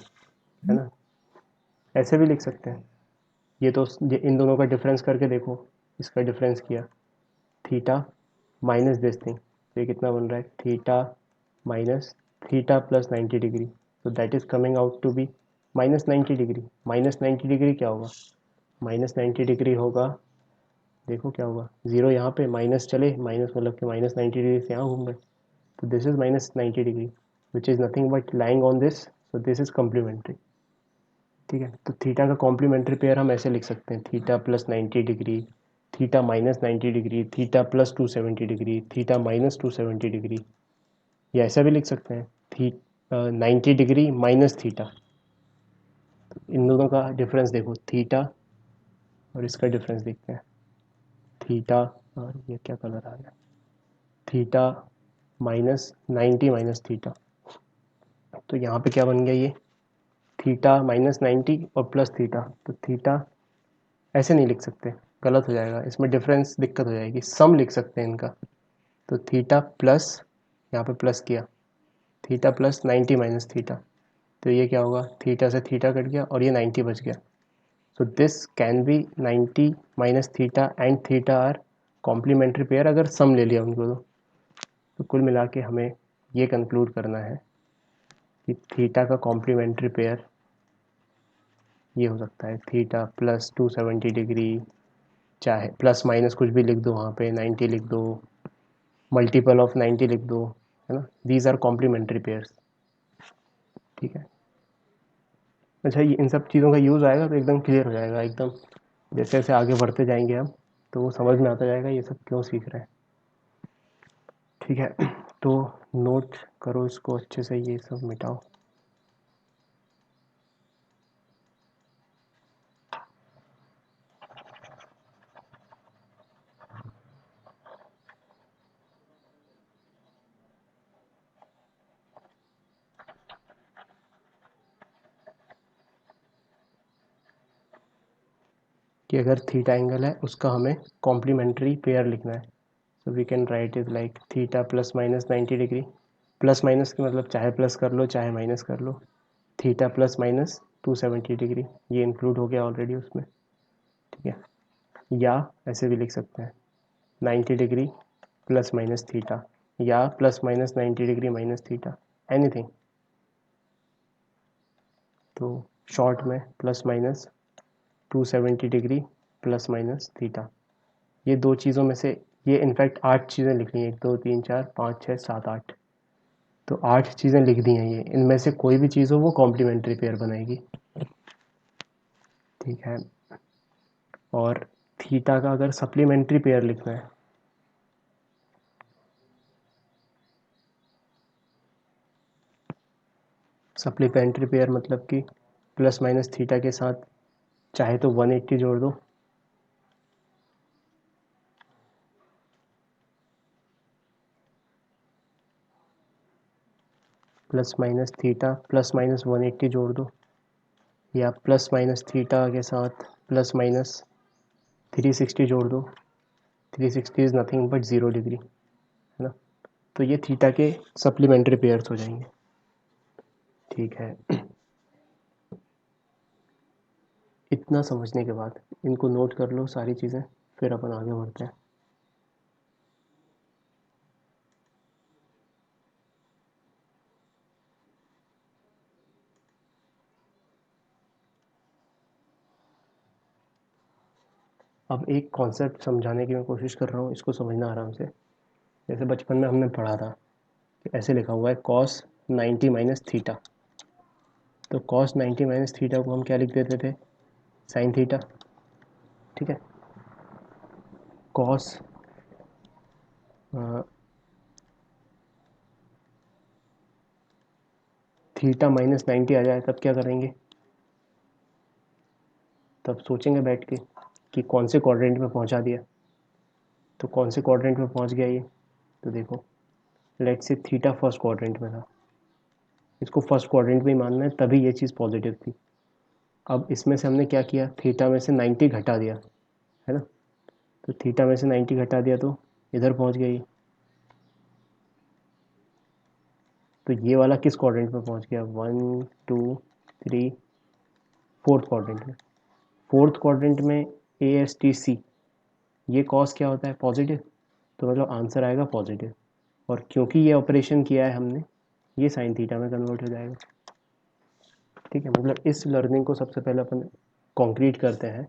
है ना। ऐसे भी लिख सकते हैं। ये तो इन दोनों का डिफरेंस करके देखो, इसका डिफरेंस किया थीटा माइनस दिस थिंग, तो ये कितना बन रहा है, theta minus theta plus 90 degree, तो that is coming out to be minus 90 degree. Minus 90 degree क्या होगा, माइनस 90 डिग्री होगा, देखो क्या होगा, ज़ीरो यहाँ पे माइनस चले, माइनस मतलब कि माइनस 90 डिग्री से यहाँ घूम गए, तो this is minus 90 degree which is nothing but lying on this, so this is complementary. ठीक है, तो थीटा का कॉम्प्लीमेंट्री पेयर हम ऐसे लिख सकते हैं, theta plus 90 degree, theta minus 90 degree, theta plus 270 degree, theta minus 270 degree, या ऐसा भी लिख सकते हैं थी 90 डिग्री माइनस थीटा। इन दोनों का डिफरेंस देखो, थीटा और इसका डिफरेंस देखते हैं, थीटा और ये क्या कलर आ गया, थीटा माइनस 90 माइनस थीटा, तो यहाँ पे क्या बन गया, ये थीटा माइनस 90 और प्लस थीटा, तो थीटा ऐसे नहीं लिख सकते, गलत हो जाएगा, इसमें डिफरेंस दिक्कत हो जाएगी, सम लिख सकते हैं इनका, तो थीटा प्लस, यहाँ पे प्लस किया, थीटा प्लस 90 माइनस थीटा, तो ये क्या होगा, थीटा से थीटा कट गया और ये 90 बच गया, so this can be 90 minus theta and theta are complementary pair, अगर सम ले लिया उनको तो कुल मिला के हमें ये कंक्लूड करना है कि थीटा का कॉम्प्लीमेंट्री पेयर ये हो सकता है थीटा प्लस 270 डिग्री, चाहे प्लस माइनस कुछ भी लिख दो, वहाँ पे 90 लिख दो, मल्टीपल ऑफ 90 लिख दो, है ना, दीज आर कॉम्प्लीमेंट्री पेयर्स। ठीक है, अच्छा, ये इन सब चीज़ों का यूज़ आएगा तो एकदम क्लियर हो जाएगा, एकदम जैसे जैसे आगे बढ़ते जाएंगे हम, तो वो समझ में आता जाएगा ये सब क्यों सीख रहे हैं। ठीक है, तो नोट करो इसको अच्छे से, ये सब मिटाओ। कि अगर थीटा एंगल है उसका हमें कॉम्प्लीमेंट्री पेयर लिखना है। So we can write is like theta plus minus 90 degree. Plus minus का मतलब चाहे प्लस कर लो चाहे माइनस कर लो। थीटा प्लस माइनस 270 डिग्री, ये इंक्लूड हो गया ऑलरेडी उसमें। ठीक है, या ऐसे भी लिख सकते हैं 90 डिग्री प्लस माइनस थीटा, या plus minus 90 degree minus theta, anything. तो शॉर्ट में plus minus 270 degree plus minus theta, ये दो चीज़ों में से, ये इनफैक्ट 8 चीज़ें लिखनी है, 1 2 3 4 5 6 7 8, तो 8 चीज़ें लिख दी हैं। ये इनमें से कोई भी चीज़ हो वो कॉम्प्लीमेंट्री पेयर बनाएगी। ठीक है, और थीटा का अगर सप्लीमेंट्री पेयर लिखना है, सप्लीमेंट्री पेयर मतलब कि प्लस माइनस थीटा के साथ चाहे तो 180 जोड़ दो, plus minus theta plus minus 180 जोड़ दो, या प्लस माइनस थीटा के साथ प्लस माइनस 360 जोड़ दो। 360 इज़ नथिंग बट 0 डिग्री, है ना। तो ये थीटा के सप्लीमेंट्री पेयर्स हो जाएंगे। ठीक है, इतना समझने के बाद इनको नोट कर लो सारी चीज़ें, फिर अपन आगे बढ़ते हैं। अब एक कॉन्सेप्ट समझाने की मैं कोशिश कर रहा हूँ, इसको समझना आराम से। जैसे बचपन में हमने पढ़ा था कि ऐसे लिखा हुआ है कॉस 90 माइनस थीटा, तो कॉस 90 माइनस थीटा को हम क्या लिख देते थे, साइन थीटा। ठीक है, कॉस थीटा माइनस 90 आ जाए तब क्या करेंगे, तब सोचेंगे बैठ के कि कौन से क्वाड्रेंट में पहुंचा दिया। तो कौन से क्वाड्रेंट में पहुंच गया ये, तो देखो let's say theta first quadrant में था, इसको फर्स्ट क्वाड्रेंट में ही मानना है, तभी ये चीज़ पॉजिटिव थी। अब इसमें से हमने क्या किया, थीटा में से 90 घटा दिया, है ना। तो थीटा में से 90 घटा दिया तो इधर पहुंच गया ये। तो ये वाला किस क्वाड्रेंट में पहुंच गया, 1 2 3 फोर्थ क्वाड्रेंट में। फोर्थ क्वाड्रेंट में ए एस टी सी, ये कॉस क्या होता है, पॉजिटिव, तो मतलब आंसर आएगा पॉजिटिव। और क्योंकि ये ऑपरेशन किया है हमने, ये साइन थीटा में कन्वर्ट हो जाएगा। ठीक है, मतलब इस लर्निंग को सबसे पहले अपन कॉन्क्रीट करते हैं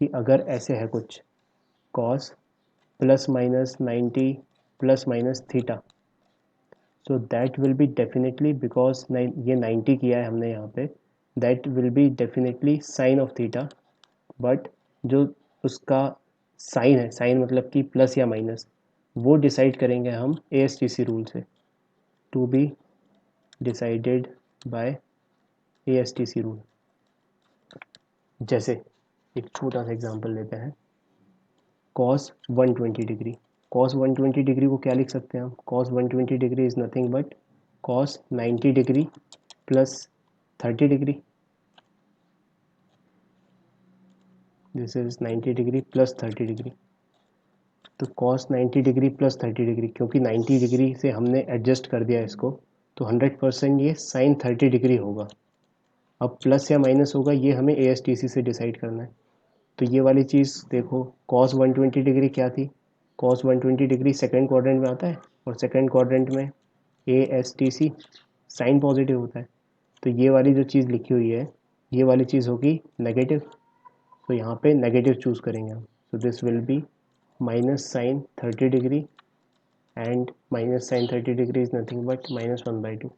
कि अगर ऐसे है कुछ cos plus minus 90 plus minus theta, so that will be definitely, because ये 90 किया है हमने यहाँ पे, that will be definitely sine of theta. But जो उसका साइन है, साइन मतलब कि प्लस या माइनस, वो डिसाइड करेंगे हम A S T C rule से, to be decided by A S T C rule. जैसे एक छोटा सा एग्जांपल लेते हैं, कॉस 120 डिग्री। कॉस 120 डिग्री को क्या लिख सकते हैं हम, cos 120 degree is nothing but cos 90 degree plus 30 degree. This is 90 degree plus 30 degree. तो कॉस 90 डिग्री प्लस 30 डिग्री, क्योंकि 90 डिग्री से हमने एडजस्ट कर दिया इसको, तो 100% ये साइन 30 डिग्री होगा। अब प्लस या माइनस होगा ये हमें ए एस टी सी से डिसाइड करना है। तो ये वाली चीज़ देखो, कॉस 120 डिग्री क्या थी, कॉस 120 डिग्री सेकंड क्वाड्रेंट में आता है, और सेकंड क्वाड्रेंट में A S T C sine positive होता है। तो ये वाली जो चीज़ लिखी हुई है, ये वाली चीज़ होगी नेगेटिव, तो यहाँ पे नेगेटिव चूज़ करेंगे हम। तो this will be minus sine 30 degree, and minus sine 30 degree is nothing but -1/2।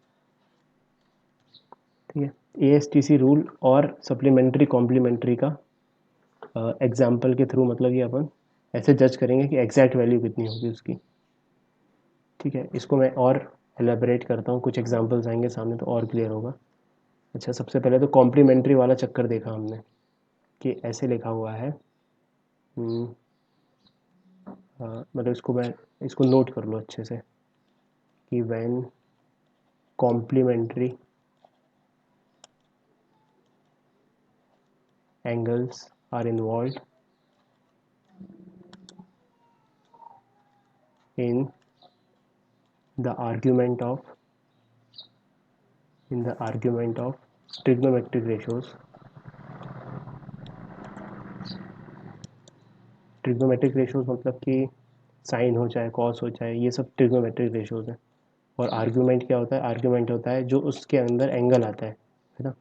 ठीक है, A S T C rule और सप्लीमेंट्री कॉम्प्लीमेंट्री का एग्जाम्पल के थ्रू मतलब ये अपन ऐसे जज करेंगे कि एग्जैक्ट वैल्यू कितनी होगी उसकी। ठीक है, इसको मैं और एलेबरेट करता हूँ, कुछ एग्जांपल्स आएंगे सामने तो और क्लियर होगा। अच्छा, सबसे पहले तो कॉम्प्लीमेंट्री वाला चक्कर देखा हमने कि ऐसे लिखा हुआ है। मतलब इसको नोट कर लो अच्छे से कि when complementary angles are involved in the argument of trigonometric ratios. Trigonometric ratios मतलब कि साइन हो चाहे कॉस हो चाहे, ये सब ट्रिग्नोमेट्रिक रेशियोज हैं। और आर्ग्यूमेंट क्या होता है? आर्ग्यूमेंट होता है जो उसके अंदर एंगल आता है ना।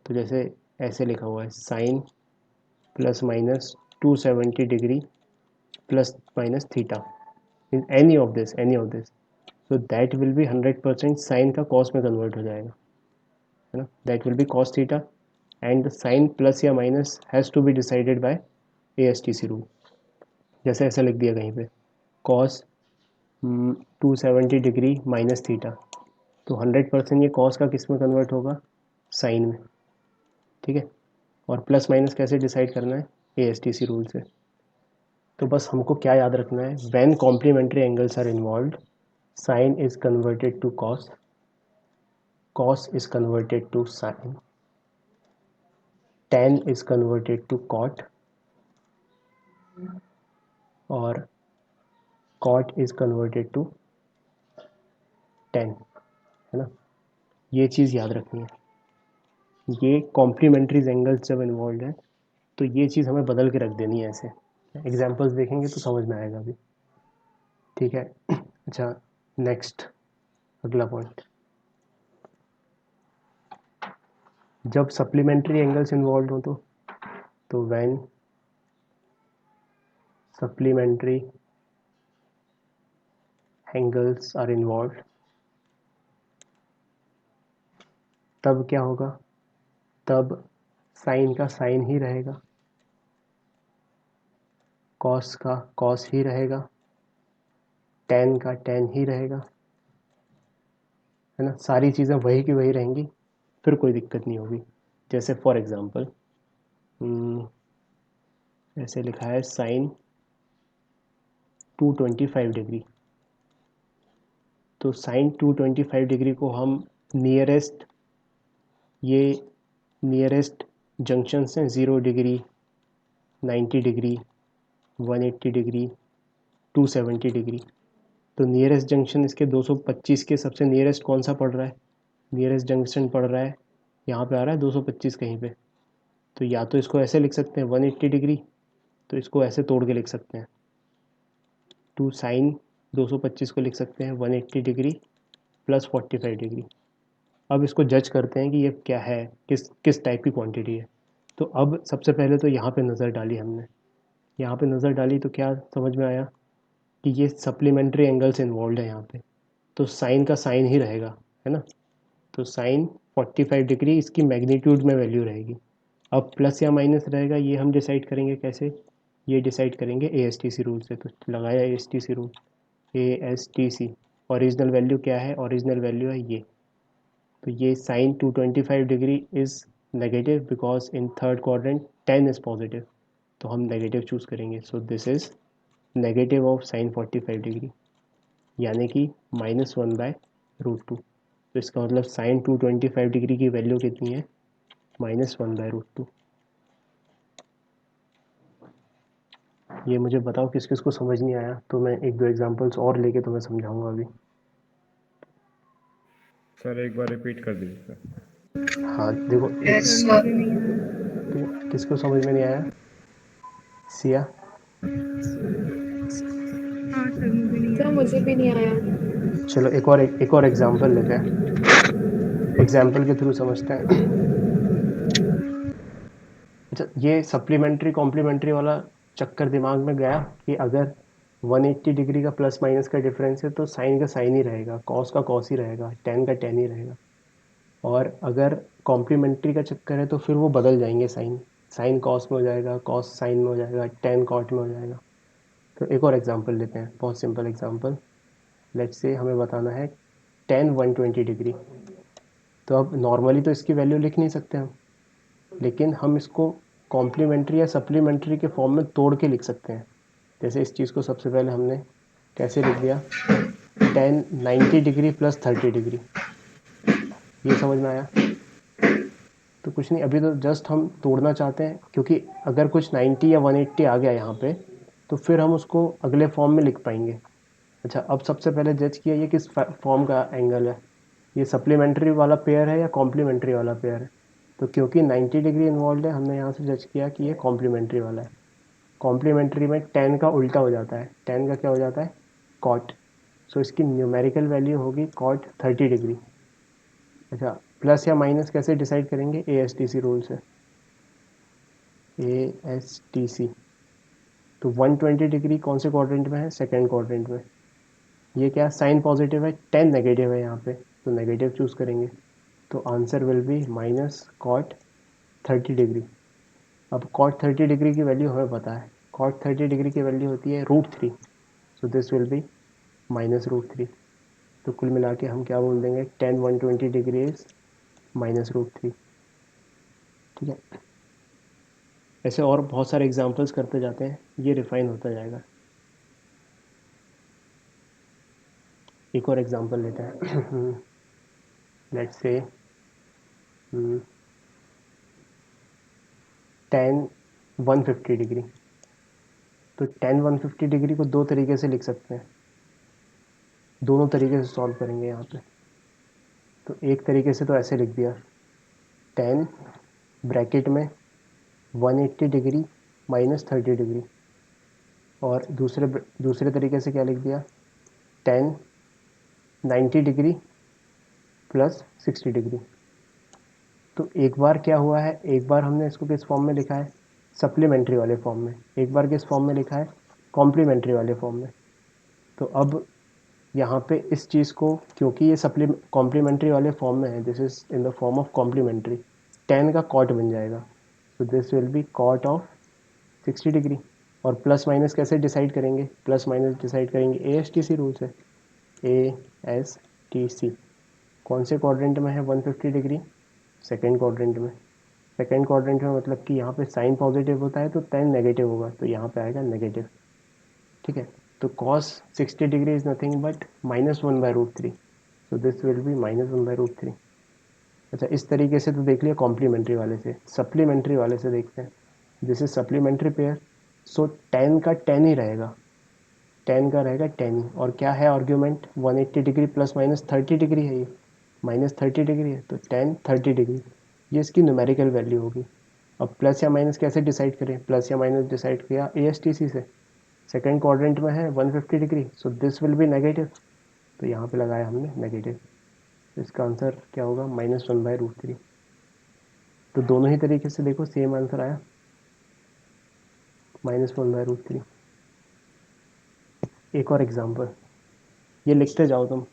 तो जैसे ऐसे लिखा हुआ है sine plus minus 270 degree plus minus theta in any of this so that will be 100% sine का कॉस में कन्वर्ट हो जाएगा, है ना। That will be cos theta and the sine plus या minus has to be decided by ASTC rule. जैसे ऐसा लिख दिया कहीं पे कॉस 270 डिग्री माइनस थीटा, तो 100% ये कॉस का किस में कन्वर्ट होगा? साइन में। ठीक है, और प्लस माइनस कैसे डिसाइड करना है? ASTC रूल से। तो बस हमको क्या याद रखना है? When complementary angles are involved, sine is converted to cos, cos is converted to sin, tan is converted to cot, और cot is converted to tan, है ना। ये चीज़ याद रखनी है। ये कॉम्प्लीमेंट्री एंगल्स जब इन्वॉल्व है तो ये चीज़ हमें बदल के रख देनी है ऐसे। एग्जांपल्स देखेंगे तो समझ में आएगा अभी। ठीक है। अच्छा, नेक्स्ट अगला पॉइंट, जब सप्लीमेंट्री एंगल्स इन्वॉल्व हो तो when supplementary angles are involve, तब क्या होगा? तब साइन का साइन ही रहेगा, कॉस का कॉस ही रहेगा, टेन का टेन ही रहेगा, है ना। सारी चीज़ें वही की वही रहेंगी, फिर कोई दिक्कत नहीं होगी। जैसे फॉर एग्ज़ाम्पल ऐसे लिखा है साइन 225 डिग्री, तो साइन 225 डिग्री को हम नियरेस्ट जंक्शंस हैं 0 डिग्री, 90 डिग्री, 180 डिग्री, 270 डिग्री। तो नियरेस्ट जंक्शन इसके 225 के सबसे नियरेस्ट कौन सा पड़ रहा है? नियरेस्ट जंक्शन पड़ रहा है यहाँ पे आ रहा है 225 कहीं पे। तो या तो इसको ऐसे लिख सकते हैं 180 डिग्री, तो इसको ऐसे तोड़ के लिख सकते हैं टू साइन 225 को लिख सकते हैं 180 डिग्री प्लस 45 डिग्री। अब इसको जज करते हैं कि ये क्या है, किस किस टाइप की क्वांटिटी है। तो अब सबसे पहले तो यहाँ पे नज़र डाली हमने, यहाँ पे नज़र डाली तो क्या समझ में आया कि ये सप्लीमेंट्री एंगल्स इन्वॉल्व है यहाँ पे, तो साइन का साइन ही रहेगा, है ना। तो साइन 45 डिग्री इसकी मैग्नीट्यूड में वैल्यू रहेगी। अब प्लस या माइनस रहेगा ये हम डिसाइड करेंगे कैसे? ये डिसाइड करेंगे ASTC रूल से। तो लगाया ASTC rule, ASTC original value क्या है? ओरिजिनल वैल्यू है ये। तो ये sine 225 degree is negative because in third quadrant 10 is positive, तो हम नेगेटिव चूज़ करेंगे। So this is negative of sine 45 degree, यानी कि -1/√2। तो इसका मतलब साइन 225 डिग्री की वैल्यू कितनी है? -1/√2। ये मुझे बताओ किस किस को समझ नहीं आया, तो मैं एक दो एग्जांपल्स और लेके तुम्हें समझाऊंगा अभी। सर एक बार रिपीट कर दीजिए सर। हाँ देखो, सर मुझे नहीं आया। तो किसको समझ में नहीं आया? सिया? हाँ सर मुझे नहीं सर आया। मुझे भी नहीं आया। चलो एक और एग्जांपल लेते हैं, एग्जांपल के थ्रू समझते हैं। अच्छा, ये सप्लीमेंट्री कॉम्प्लीमेंट्री वाला चक्कर दिमाग में गया कि अगर 180 डिग्री का प्लस माइनस का डिफरेंस है तो साइन का साइन ही रहेगा, कॉस का कॉस ही रहेगा, टेन का टेन ही रहेगा। और अगर कॉम्प्लीमेंट्री का चक्कर है तो फिर वो बदल जाएंगे, साइन साइन कॉस में हो जाएगा, कॉस साइन में हो जाएगा, टेन कॉट में हो जाएगा। तो एक और एग्जांपल लेते हैं, बहुत सिंपल एग्जांपल। लेट्स से हमें बताना है tan 120 डिग्री। तो अब नॉर्मली तो इसकी वैल्यू लिख नहीं सकते हम, लेकिन हम इसको कॉम्प्लीमेंट्री या सप्लीमेंट्री के फॉर्म में तोड़ के लिख सकते हैं। जैसे इस चीज़ को सबसे पहले हमने कैसे लिख दिया, tan 90 डिग्री प्लस 30 डिग्री। ये समझ में आया? तो कुछ नहीं, अभी तो जस्ट हम तोड़ना चाहते हैं, क्योंकि अगर कुछ 90 या 180 आ गया यहाँ पे तो फिर हम उसको अगले फॉर्म में लिख पाएंगे। अच्छा, अब सबसे पहले जज किया ये किस फॉर्म का एंगल है, ये सप्लीमेंट्री वाला पेयर है या कॉम्प्लीमेंट्री वाला पेयर है। तो क्योंकि 90 डिग्री इन्वॉल्व है, हमने यहाँ से जज किया कि ये कॉम्प्लीमेंट्री वाला है। कॉम्प्लीमेंट्री में tan का उल्टा हो जाता है, tan का क्या हो जाता है, cot। सो इसकी न्यूमेरिकल वैल्यू होगी cot 30 डिग्री। अच्छा, प्लस या माइनस कैसे डिसाइड करेंगे, A S T C rule से, ए एस टी सी। तो 120 डिग्री कौन से क्वाड्रेंट में है, सेकेंड क्वाड्रेंट में। ये क्या साइन पॉजिटिव है, 10 नेगेटिव है यहाँ पे, तो नेगेटिव चूज़ करेंगे। तो answer will be minus cot 30 degree. अब कॉट 30 डिग्री की वैल्यू हमें पता है, कॉट 30 डिग्री की वैल्यू होती है √3। सो दिस विल बी माइनस √3। तो कुल मिला के हम क्या बोल देंगे, tan 120 डिग्री इज माइनस √3। ठीक है, ऐसे और बहुत सारे एग्जांपल्स करते जाते हैं, ये रिफाइन होता जाएगा। एक और एग्जांपल लेते हैं। Let's say tan 150 degree. तो tan 150 डिग्री को दो तरीके से लिख सकते हैं, दोनों तरीके से सॉल्व करेंगे यहाँ पे। तो एक तरीके से तो ऐसे लिख दिया, tan ब्रैकेट में 180 डिग्री माइनस 30 डिग्री। और दूसरे तरीके से क्या लिख दिया, tan 90 डिग्री प्लस 60 डिग्री। तो एक बार क्या हुआ है, एक बार हमने इसको किस फॉर्म में लिखा है, सप्लीमेंट्री वाले फॉर्म में, एक बार किस फॉर्म में लिखा है, कॉम्प्लीमेंट्री वाले फॉर्म में। तो अब यहाँ पे इस चीज़ को, क्योंकि ये कॉम्प्लीमेंट्री वाले फॉर्म में है, this is in the form of complementary, tan का कॉट बन जाएगा। तो this will be cot of 60 degree. और प्लस माइनस कैसे डिसाइड करेंगे, प्लस माइनस डिसाइड करेंगे A S T C rule से, ए एस टी सी। कौन से क्वाड्रेंट में है 150 डिग्री, सेकेंड क्वाड्रेंट में। सेकेंड क्वाड्रेंट में मतलब कि यहाँ पे साइन पॉजिटिव होता है तो tan नेगेटिव होगा, तो यहाँ पे आएगा नेगेटिव। ठीक है, तो cos 60 degree is nothing but -1/√3। So this will B -1/√3। अच्छा, इस तरीके से तो देख लिया कॉम्प्लीमेंट्री वाले से। सप्लीमेंट्री वाले से देखते हैं, this is supplementary pair. So tan का tan ही रहेगा, tan का रहेगा tan ही। और क्या है argument, 180 degree plus minus 30 degree है, ये -30 डिग्री है, तो tan 30 डिग्री ये इसकी न्यूमेरिकल वैल्यू होगी। अब प्लस या माइनस कैसे डिसाइड करें, प्लस या माइनस डिसाइड किया ए एस टी सी से, सेकेंड क्वाड्रेंट में है 150 degree, so this will be negative. तो यहाँ पे लगाया हमने नेगेटिव, तो इसका आंसर क्या होगा, -1/√3। तो दोनों ही तरीके से देखो सेम आंसर आया, -1/√3। एक और एग्जांपल, ये लिखते जाओ तुम,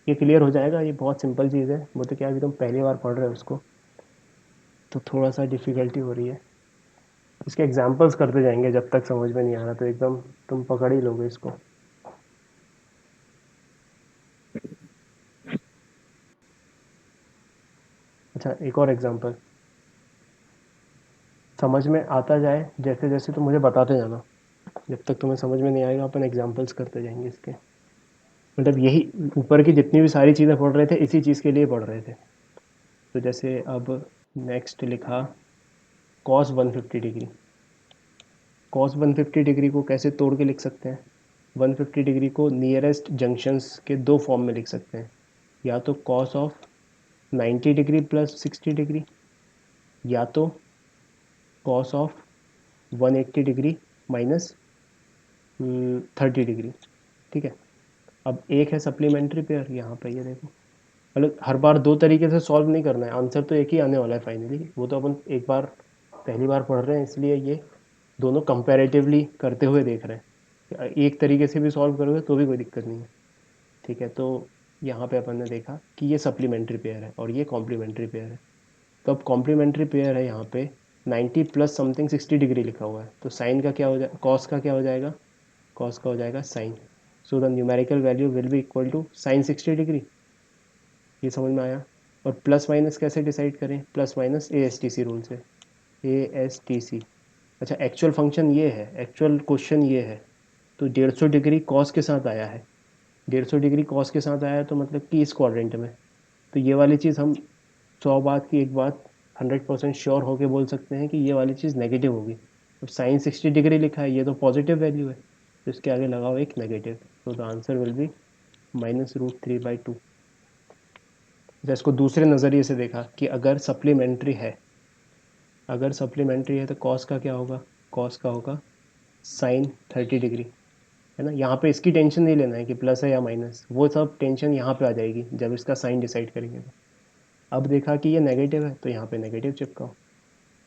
ये क्लियर हो जाएगा, ये बहुत सिंपल चीज़ है। वो तो क्या अभी तुम पहली बार पढ़ रहे हो उसको, तो थोड़ा सा डिफ़िकल्टी हो रही है। इसके एग्जांपल्स करते जाएंगे जब तक समझ में नहीं आ रहा, तो एकदम तुम पकड़ ही लोगे इसको। अच्छा, एक और एग्जांपल, समझ में आता जाए जैसे जैसे तो मुझे बताते जाना, जब तक तुम्हें समझ में नहीं आएगा अपन एग्जांपल्स करते जाएंगे इसके। मतलब यही ऊपर की जितनी भी सारी चीज़ें पढ़ रहे थे इसी चीज़ के लिए पढ़ रहे थे। तो जैसे अब नेक्स्ट लिखा cos 150 डिग्री। cos 150 डिग्री को कैसे तोड़ के लिख सकते हैं, 150 डिग्री को नियरेस्ट जंक्शंस के दो फॉर्म में लिख सकते हैं, या तो cos of 90 degree plus 60 degree, या तो cos of 180 degree minus 30 degree. ठीक है, अब एक है सप्लीमेंट्री पेयर, यहाँ पे ये देखो, मतलब हर बार दो तरीके से सॉल्व नहीं करना है, आंसर तो एक ही आने वाला है फाइनली। वो तो अपन एक बार पहली बार पढ़ रहे हैं, इसलिए ये दोनों कंपैरेटिवली करते हुए देख रहे हैं। एक तरीके से भी सॉल्व करोगे तो भी कोई दिक्कत नहीं है। ठीक है, तो यहाँ पे अपन ने देखा कि ये सप्लीमेंट्री पेयर है और ये कॉम्प्लीमेंट्री पेयर है। तो अब कॉम्प्लीमेंट्री पेयर है, यहाँ पे 90 प्लस समथिंग 60 डिग्री लिखा हुआ है, तो साइन का क्या हो जाए, कॉस का क्या हो जाएगा, कॉस का हो जाएगा sine. So the numerical value will be equal to sine 60 degree. ये समझ में आया। और प्लस माइनस कैसे डिसाइड करें, plus minus A S T C rule से। ए एस टी सी, अच्छा एक्चुअल फंक्शन ये है, एक्चुअल क्वेश्चन ये है, तो 150 डिग्री कॉस के साथ आया है, 150 डिग्री कॉस के साथ आया है, तो मतलब कि इस क्वाड्रेंट में। तो ये वाली चीज़ हम 100 बात की एक बात 100% श्योर होके बोल सकते हैं कि ये वाली चीज़ नेगेटिव होगी। अब साइन 60 डिग्री लिखा है, ये तो पॉजिटिव वैल्यू है, तो इसके आगे लगाओ एक नेगेटिव, तो द आंसर विल बी -√3/2। जैसे इसको दूसरे नज़रिए से देखा कि अगर सप्लीमेंट्री है, अगर सप्लीमेंट्री है तो कॉस का क्या होगा, कॉस का होगा साइन 30 डिग्री, है ना। यहाँ पे इसकी टेंशन नहीं लेना है कि प्लस है या माइनस, वो सब टेंशन यहाँ पे आ जाएगी जब इसका साइन डिसाइड करेंगे। तो अब देखा कि ये नेगेटिव है तो यहाँ पे नेगेटिव चिपकाओ,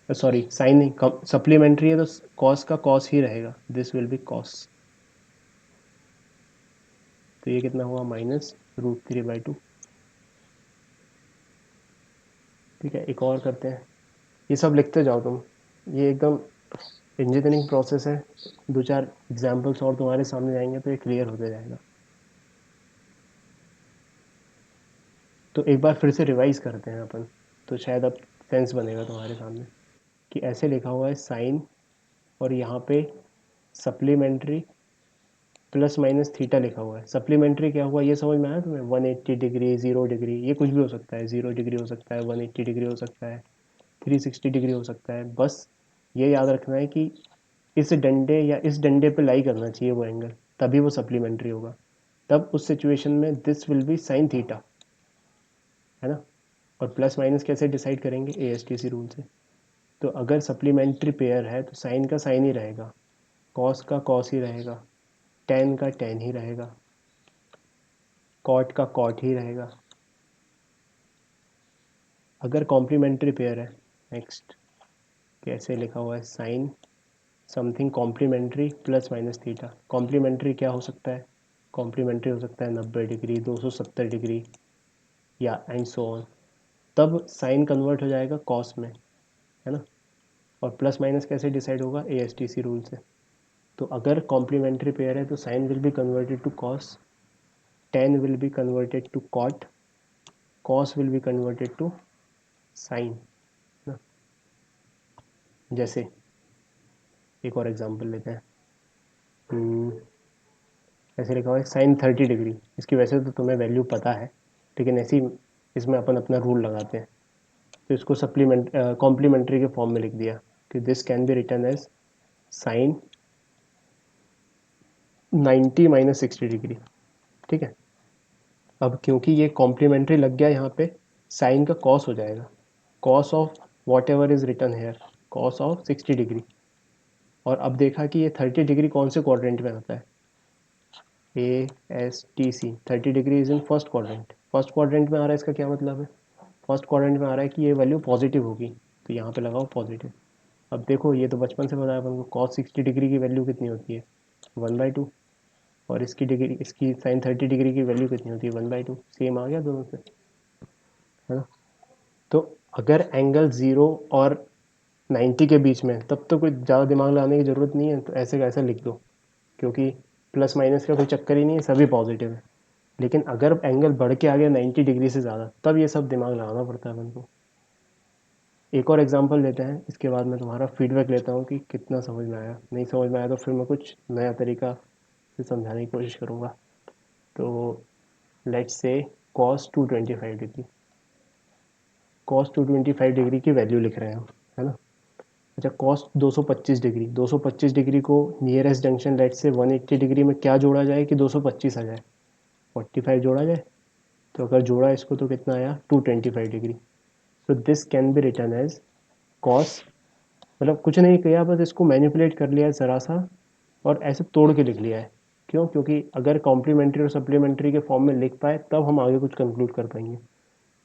सॉरी साइन नहीं, सप्लीमेंट्री है तो कॉस का कॉस ही रहेगा, दिस विल बी कॉस। तो ये कितना हुआ, -√3/2। ठीक है, एक और करते हैं। ये सब लिखते जाओ तुम, ये एकदम इंजीनियरिंग प्रोसेस है। दो चार एग्जाम्पल्स और तुम्हारे सामने जाएंगे तो ये क्लियर होते जाएगा। तो एक बार फिर से रिवाइज करते हैं अपन, तो शायद अब सेंस बनेगा तुम्हारे सामने कि ऐसे लिखा हुआ है साइन, और यहाँ पे सप्लीमेंट्री प्लस माइनस थीटा लिखा हुआ है। सप्लीमेंट्री क्या हुआ ये समझ में आया तुम्हें, 180 डिग्री, 0 डिग्री, ये कुछ भी हो सकता है, 0 डिग्री हो सकता है, 180 डिग्री हो सकता है, 360 डिग्री हो सकता है। बस ये याद रखना है कि इस डंडे या इस डंडे पे लाई करना चाहिए वो एंगल, तभी वो सप्लीमेंट्री होगा। तब उस सिचुएशन में this will be sine theta, है ना। और प्लस माइनस कैसे डिसाइड करेंगे, A S T C rule से। तो अगर सप्लीमेंट्री पेयर है तो साइन का साइन ही रहेगा, कॉस का कॉस ही रहेगा, टेन का टेन ही रहेगा, कॉट का कॉट ही रहेगा। अगर कॉम्प्लीमेंट्री पेयर है, नेक्स्ट कैसे लिखा हुआ है, sine something complementary plus minus theta. Complementary क्या हो सकता है, कॉम्प्लीमेंट्री हो सकता है 90 डिग्री, 270 डिग्री, या एंड सो ऑन। तब साइन कन्वर्ट हो जाएगा कॉस में, है ना। और प्लस माइनस कैसे डिसाइड होगा, A S T C rule से। तो अगर कॉम्प्लीमेंट्री पेयर है तो sine will be converted to cos, tan will be converted to cot, cos will be converted to sine ना। जैसे एक और एग्जांपल लेते हैं। ऐसे लिखा हुआ है साइन 30 डिग्री, इसकी वैसे तो तुम्हें वैल्यू पता है, लेकिन ऐसी इसमें अपन अपना रूल लगाते हैं। तो इसको सप्लीमेंट कॉम्प्लीमेंट्री के फॉर्म में लिख दिया कि this can be written as sine 90 - 60 degree. ठीक है, अब क्योंकि ये कॉम्प्लीमेंट्री लग गया यहाँ पे, साइन का कॉस हो जाएगा, cos of whatever is written here, cos of 60 degree. और अब देखा कि ये 30 डिग्री कौन से क्वाड्रेंट में आता है, A S T C. 30 degree is in first quadrant, first quadrant में आ रहा है, इसका क्या मतलब है, फर्स्ट क्वाड्रेंट में आ रहा है कि ये वैल्यू पॉजिटिव होगी, तो यहाँ पे लगाओ पॉजिटिव। अब देखो ये तो बचपन से पता है अपन को, कॉस 60 डिग्री की वैल्यू कितनी होती है, 1/2। और इसकी डिग्री, इसकी साइन 30 डिग्री की वैल्यू कितनी होती है, 1/2। सेम आ गया दोनों से, है ना। तो अगर एंगल 0 और 90 के बीच में, तब तो कोई ज़्यादा दिमाग लगाने की ज़रूरत नहीं है, तो ऐसे कैसे लिख दो, क्योंकि प्लस माइनस का कोई चक्कर ही नहीं है, सभी पॉजिटिव है। लेकिन अगर एंगल बढ़ के आ गया 90 डिग्री से ज़्यादा, तब ये सब दिमाग लगाना पड़ता है अपन को। एक और एग्जांपल लेते हैं, इसके बाद मैं तुम्हारा फीडबैक लेता हूँ कि कितना समझ में आया। नहीं समझ में आया तो फिर मैं कुछ नया तरीका से समझाने की कोशिश करूँगा। तो let's say cos 225 degree, cos 225 degree की वैल्यू लिख रहे हैं हम, है ना। अच्छा कॉस 225 डिग्री, 225 डिग्री को nearest junction let's say 180 degree में क्या जोड़ा जाए कि 225 आ जाए, 45 जोड़ा जाए। तो अगर जोड़ा इसको तो कितना आया, 225 degree. So this can be written as cos, मतलब कुछ नहीं किया, बस इसको मैनिपुलेट कर लिया ज़रा सा और ऐसे तोड़ के लिख लिया है। क्यों, क्योंकि अगर कॉम्प्लीमेंट्री और सप्लीमेंट्री के फॉर्म में लिख पाए तब हम आगे कुछ कंक्लूड कर पाएंगे।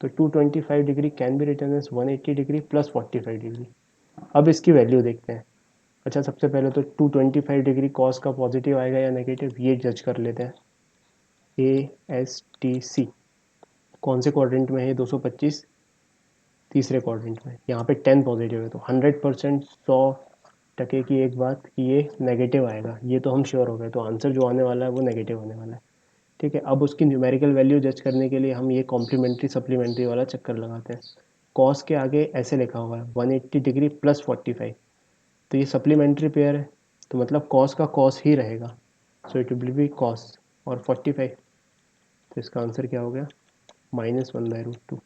तो 225 degree can be written as 180 degree plus 45 degree. अब इसकी वैल्यू देखते हैं। अच्छा सबसे पहले तो 225 डिग्री कॉस का पॉजिटिव आएगा या नेगेटिव, ये जज कर लेते हैं। ए एस टी सी कौन से क्वाड्रेंट में है, 225 तीसरे क्वाड्रेंट में, यहाँ पे 10 पॉजिटिव है, तो 100% 100 टके की एक बात कि ये नेगेटिव आएगा, ये तो हम श्योर हो गए, तो आंसर जो आने वाला है वो नेगेटिव होने वाला है। ठीक है, अब उसकी न्यूमेरिकल वैल्यू जज करने के लिए हम ये कॉम्प्लीमेंट्री सप्लीमेंट्री वाला चक्कर लगाते हैं। कॉस के आगे ऐसे लिखा हुआ है 180 डिग्री प्लस 45, तो ये सप्लीमेंट्री पेयर है, तो मतलब कॉस का कॉस ही रहेगा, so it will be cos और 45, तो इसका आंसर क्या हो गया, -1/√2।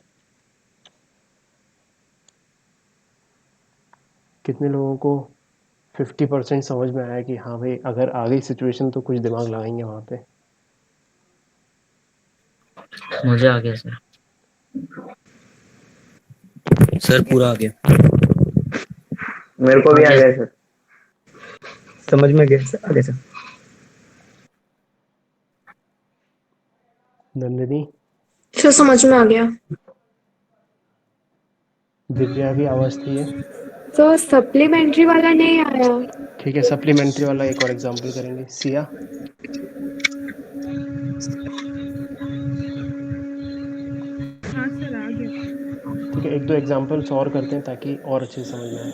कितने लोगों को 50% समझ में आया कि हाँ भाई अगर आ गई सिचुएशन तो कुछ दिमाग लगाएंगे वहाँ पे। मुझे आ गया सर। सर पूरा आ गया। मेरे को भी आ गया सर। समझ में गया सर, आ गया सर। नंदिनी, सर समझ में आ गया। दिव्या की आवाज़ थी ये। तो सप्लीमेंट्री वाला नहीं आया। ठीक है, सप्लीमेंट्री वाला एक और एग्जांपल करेंगे। सिया, हाँ सर आ गया। ठीक है, एक दो एग्जांपल्स और करते हैं ताकि और अच्छे से समझ में आए।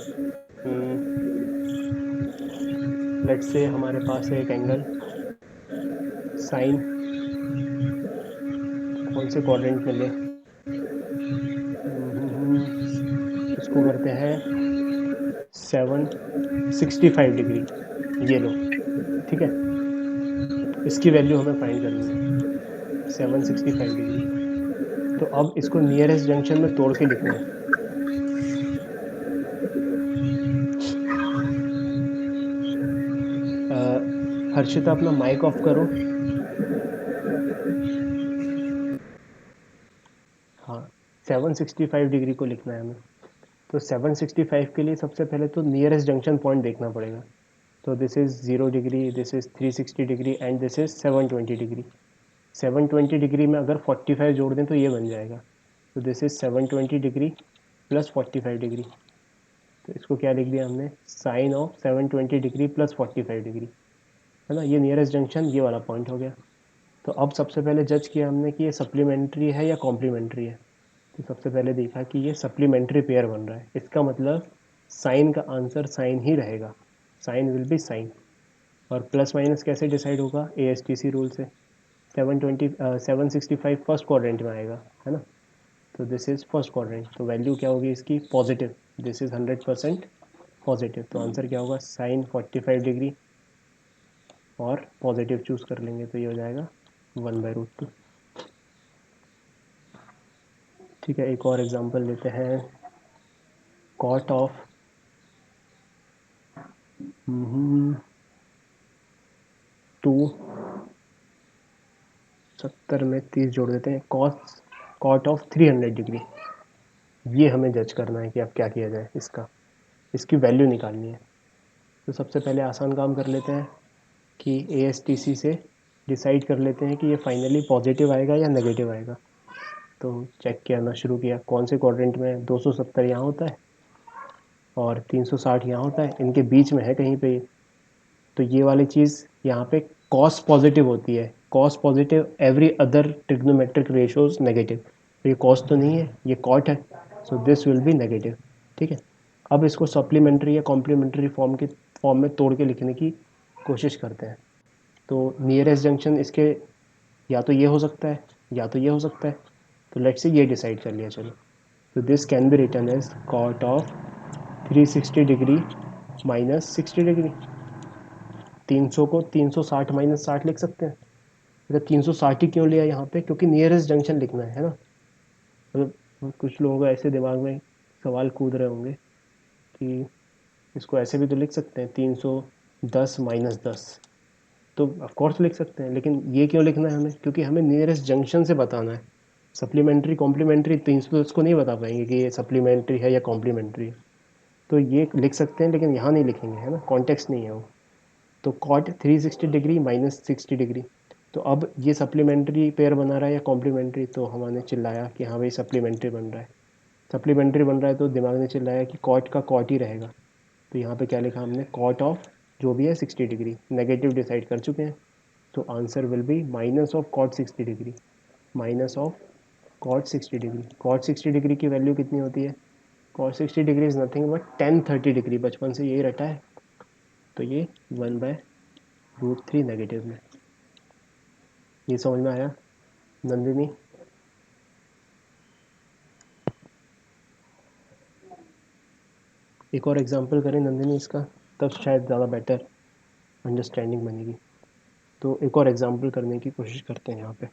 लेट्स से हमारे पास है एक एंगल साइन, कौन से क्वाड्रेंट में ले, इसको करते हैं 765 डिग्री, ये लो। ठीक है, इसकी वैल्यू हमें फाइंड करनी है 765 डिग्री। तो अब इसको नियरेस्ट जंक्शन में तोड़ के लिखना है। हर्षिता अपना माइक ऑफ करो। हाँ, 765 डिग्री को लिखना है हमें, तो 765 के लिए सबसे पहले तो नियरेस्ट जंक्शन पॉइंट देखना पड़ेगा। तो this is 0 degree, this is 360 degree and this is 720 degree. 720 degree में अगर 45 जोड़ दें तो ये बन जाएगा, तो this is 720 degree plus 45 degree. तो इसको क्या लिख दिया हमने, sine of 720 degree plus 45 degree, है ना। ये नियरेस्ट जंक्शन ये वाला पॉइंट हो गया। तो अब सबसे पहले जज किया हमने कि ये सप्लीमेंट्री है या कॉम्प्लीमेंट्री है। तो सबसे पहले देखा कि ये सप्लीमेंट्री पेयर बन रहा है, इसका मतलब साइन का आंसर साइन ही रहेगा, साइन विल बी साइन। और प्लस माइनस कैसे डिसाइड होगा, ASTC रूल से। 765 फर्स्ट क्वाड्रेंट में आएगा, है ना, तो दिस इज़ फर्स्ट क्वाड्रेंट, तो वैल्यू क्या होगी इसकी, पॉजिटिव, दिस इज़ 100% पॉजिटिव, तो आंसर क्या होगा, साइन 45 डिग्री और पॉजिटिव चूज़ कर लेंगे तो ये हो जाएगा 1/√2। ठीक है, एक और एग्जांपल लेते हैं। कॉट ऑफ 270 में 30 जोड़ देते हैं, कॉट ऑफ 300 डिग्री, ये हमें जज करना है कि अब क्या किया जाए, इसकी वैल्यू निकालनी है। तो सबसे पहले आसान काम कर लेते हैं कि ASTC से डिसाइड कर लेते हैं कि ये फाइनली पॉजिटिव आएगा या नेगेटिव आएगा। तो चेक करना शुरू किया कौन से क्वाड्रेंट में, 270 यहाँ होता है और 360 यहाँ होता है, इनके बीच में है कहीं पे। तो ये वाली चीज़ यहाँ पे कॉस पॉजिटिव होती है, cos positive, every other trigonometric ratios negative, तो ये कॉस तो नहीं है, ये कॉट है, सो दिस विल बी नेगेटिव। ठीक है, अब इसको सप्लीमेंट्री या कॉम्प्लीमेंट्री फॉर्म में तोड़ के लिखने की कोशिश करते हैं। तो नियरेस्ट जंक्शन इसके या तो ये हो सकता है या तो ये हो सकता है, तो लेट्स से ये डिसाइड कर लिया चलो। तो this can be written as cot of 360 degree minus 60 degree. 300 को 360 माइनस 60 लिख सकते हैं। मतलब 360 ही क्यों लिया यहाँ पे, क्योंकि नियरेस्ट जंक्शन लिखना है ना। मतलब कुछ लोगों को ऐसे दिमाग में सवाल कूद रहे होंगे कि इसको ऐसे भी तो लिख सकते हैं 310 माइनस 10, तो ऑफ कोर्स लिख सकते हैं, लेकिन ये क्यों लिखना है हमें, क्योंकि हमें नियरेस्ट जंक्शन से बताना है। सप्लीमेंट्री कॉम्प्लीमेंट्री तो इसको नहीं बता पाएंगे कि ये सप्लीमेंट्री है या कॉम्प्लीमेंट्री है, तो ये लिख सकते हैं लेकिन यहाँ नहीं लिखेंगे, है ना, कॉन्टेक्स्ट नहीं है वो। तो कॉट 360 डिग्री माइनस 60 डिग्री, तो अब ये सप्लीमेंट्री पेयर बना रहा है या कॉम्प्लीमेंट्री, तो हमने चिल्लाया कि हाँ भाई सप्लीमेंट्री बन रहा है। सप्लीमेंट्री बन रहा है तो दिमाग ने चिल्लाया कि कॉट का कॉट ही रहेगा। तो यहाँ पे क्या लिखा हमने, कॉट ऑफ जो भी है 60 डिग्री, नेगेटिव डिसाइड कर चुके हैं, तो answer will be minus of cot 60 degree, minus of cot 60 degree. Cot 60 degree की वैल्यू कितनी होती है, cot 60 degree is nothing but 1030 degree, बचपन से यही रटा है, तो ये 1/√3 नेगेटिव में। ये समझ में आया नंदिनी? एक और एग्जांपल करें नंदिनी इसका, तब शायद ज़्यादा बेटर अंडरस्टैंडिंग बनेगी। तो एक और एग्जांपल करने की कोशिश करते हैं यहाँ पे।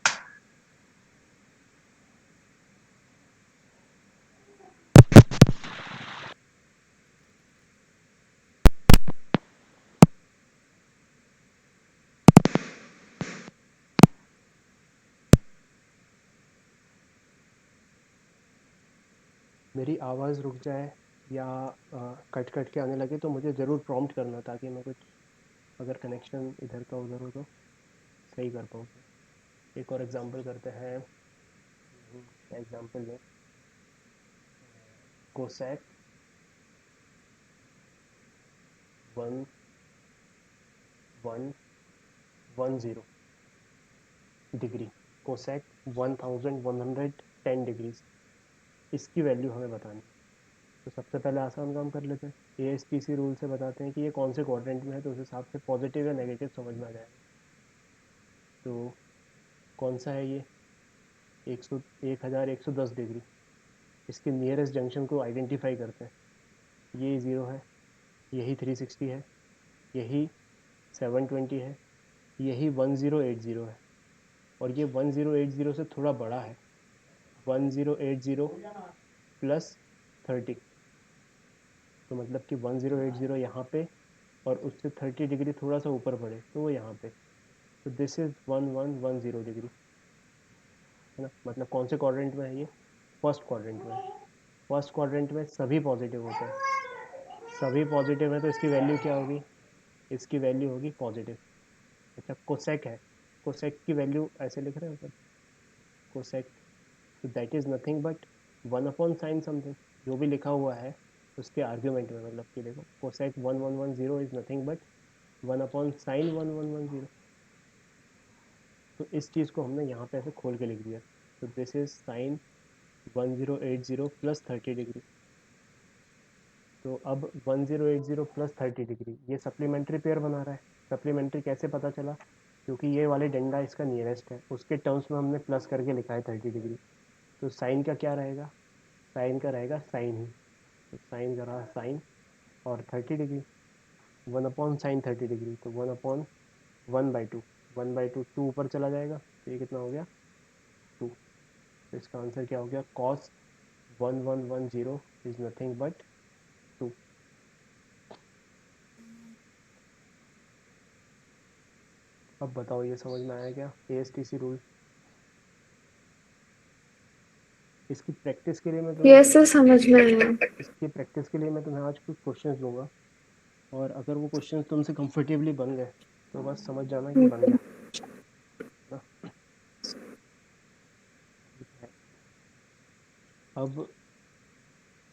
मेरी आवाज़ रुक जाए या कट कट के आने लगे तो मुझे ज़रूर प्रॉम्प्ट करना, ताकि मैं कुछ अगर कनेक्शन इधर का उधर हो तो सही कर पाऊँ। एक और एग्जांपल करते हैं। एग्जांपल में कोसेक 1110 डिग्री, कोसेक 1110 डिग्रीज, इसकी वैल्यू हमें बतानी है। तो सबसे पहले आसान काम कर लेते हैं, ASTC रूल से बताते हैं कि ये कौन से क्वाड्रेंट में है, तो उस हिसाब से पॉजिटिव या नेगेटिव समझ में आ जाएगा। तो कौन सा है ये 1110 डिग्री, इसके नियरेस्ट जंक्शन को आइडेंटिफाई करते हैं। ये 0 है, यही 360 है, यही 720 है, यही 1080 है, और ये 1080 से थोड़ा बड़ा है, 1080 प्लस 30। तो मतलब कि 1080 यहाँ पे और उससे 30 डिग्री थोड़ा सा ऊपर पड़े तो वो यहाँ पे। तो दिस इज़ 1110 डिग्री, है ना। मतलब कौन से क्वाड्रेंट में है ये? फर्स्ट क्वाड्रेंट में। फर्स्ट क्वाड्रेंट में सभी पॉजिटिव होते हैं, सभी पॉजिटिव है, तो इसकी वैल्यू क्या होगी? इसकी वैल्यू होगी पॉजिटिव। अच्छा, कोसेक है, कोसेक की वैल्यू ऐसे लिख रहे हैं ऊपर, कोसेक, तो that is nothing but 1/sin something, जो भी लिखा हुआ है उसके आर्ग्यूमेंट में। मतलब कि देखो, cosec 1110 is nothing but 1/sin 1110। तो इस चीज़ को हमने यहाँ पे ऐसे खोल के लिख दिया। तो this is sine 1080 plus 30 degree. तो अब 1080 प्लस 30 डिग्री ये सप्लीमेंट्री पेयर बना रहा है। सप्लीमेंट्री कैसे पता चला? क्योंकि ये वाले डंडा इसका नियरेस्ट है, उसके टर्म्स में हमने प्लस करके लिखा है 30 डिग्री। तो साइन का क्या रहेगा? साइन का रहेगा साइन ही, तो साइन का रहा साइन और 30 डिग्री, 1/sin 30 डिग्री, तो 1/1/2, 1/2, 2 ऊपर चला जाएगा, तो ये कितना हो गया 2। तो इसका आंसर क्या हो गया? Cos 1110 is nothing but 2। अब बताओ ये समझ में आया क्या ASTC रूल? इसकी प्रैक्टिस के लिए मैं तुम्हें यस सर, समझ में आया। इसकी प्रैक्टिस के लिए मैं तुम्हें आज कुछ क्वेश्चंस दूंगा, और अगर वो क्वेश्चंस तुमसे कंफर्टेबली बन गए तो बस समझ जाना कि बन गया ना। अब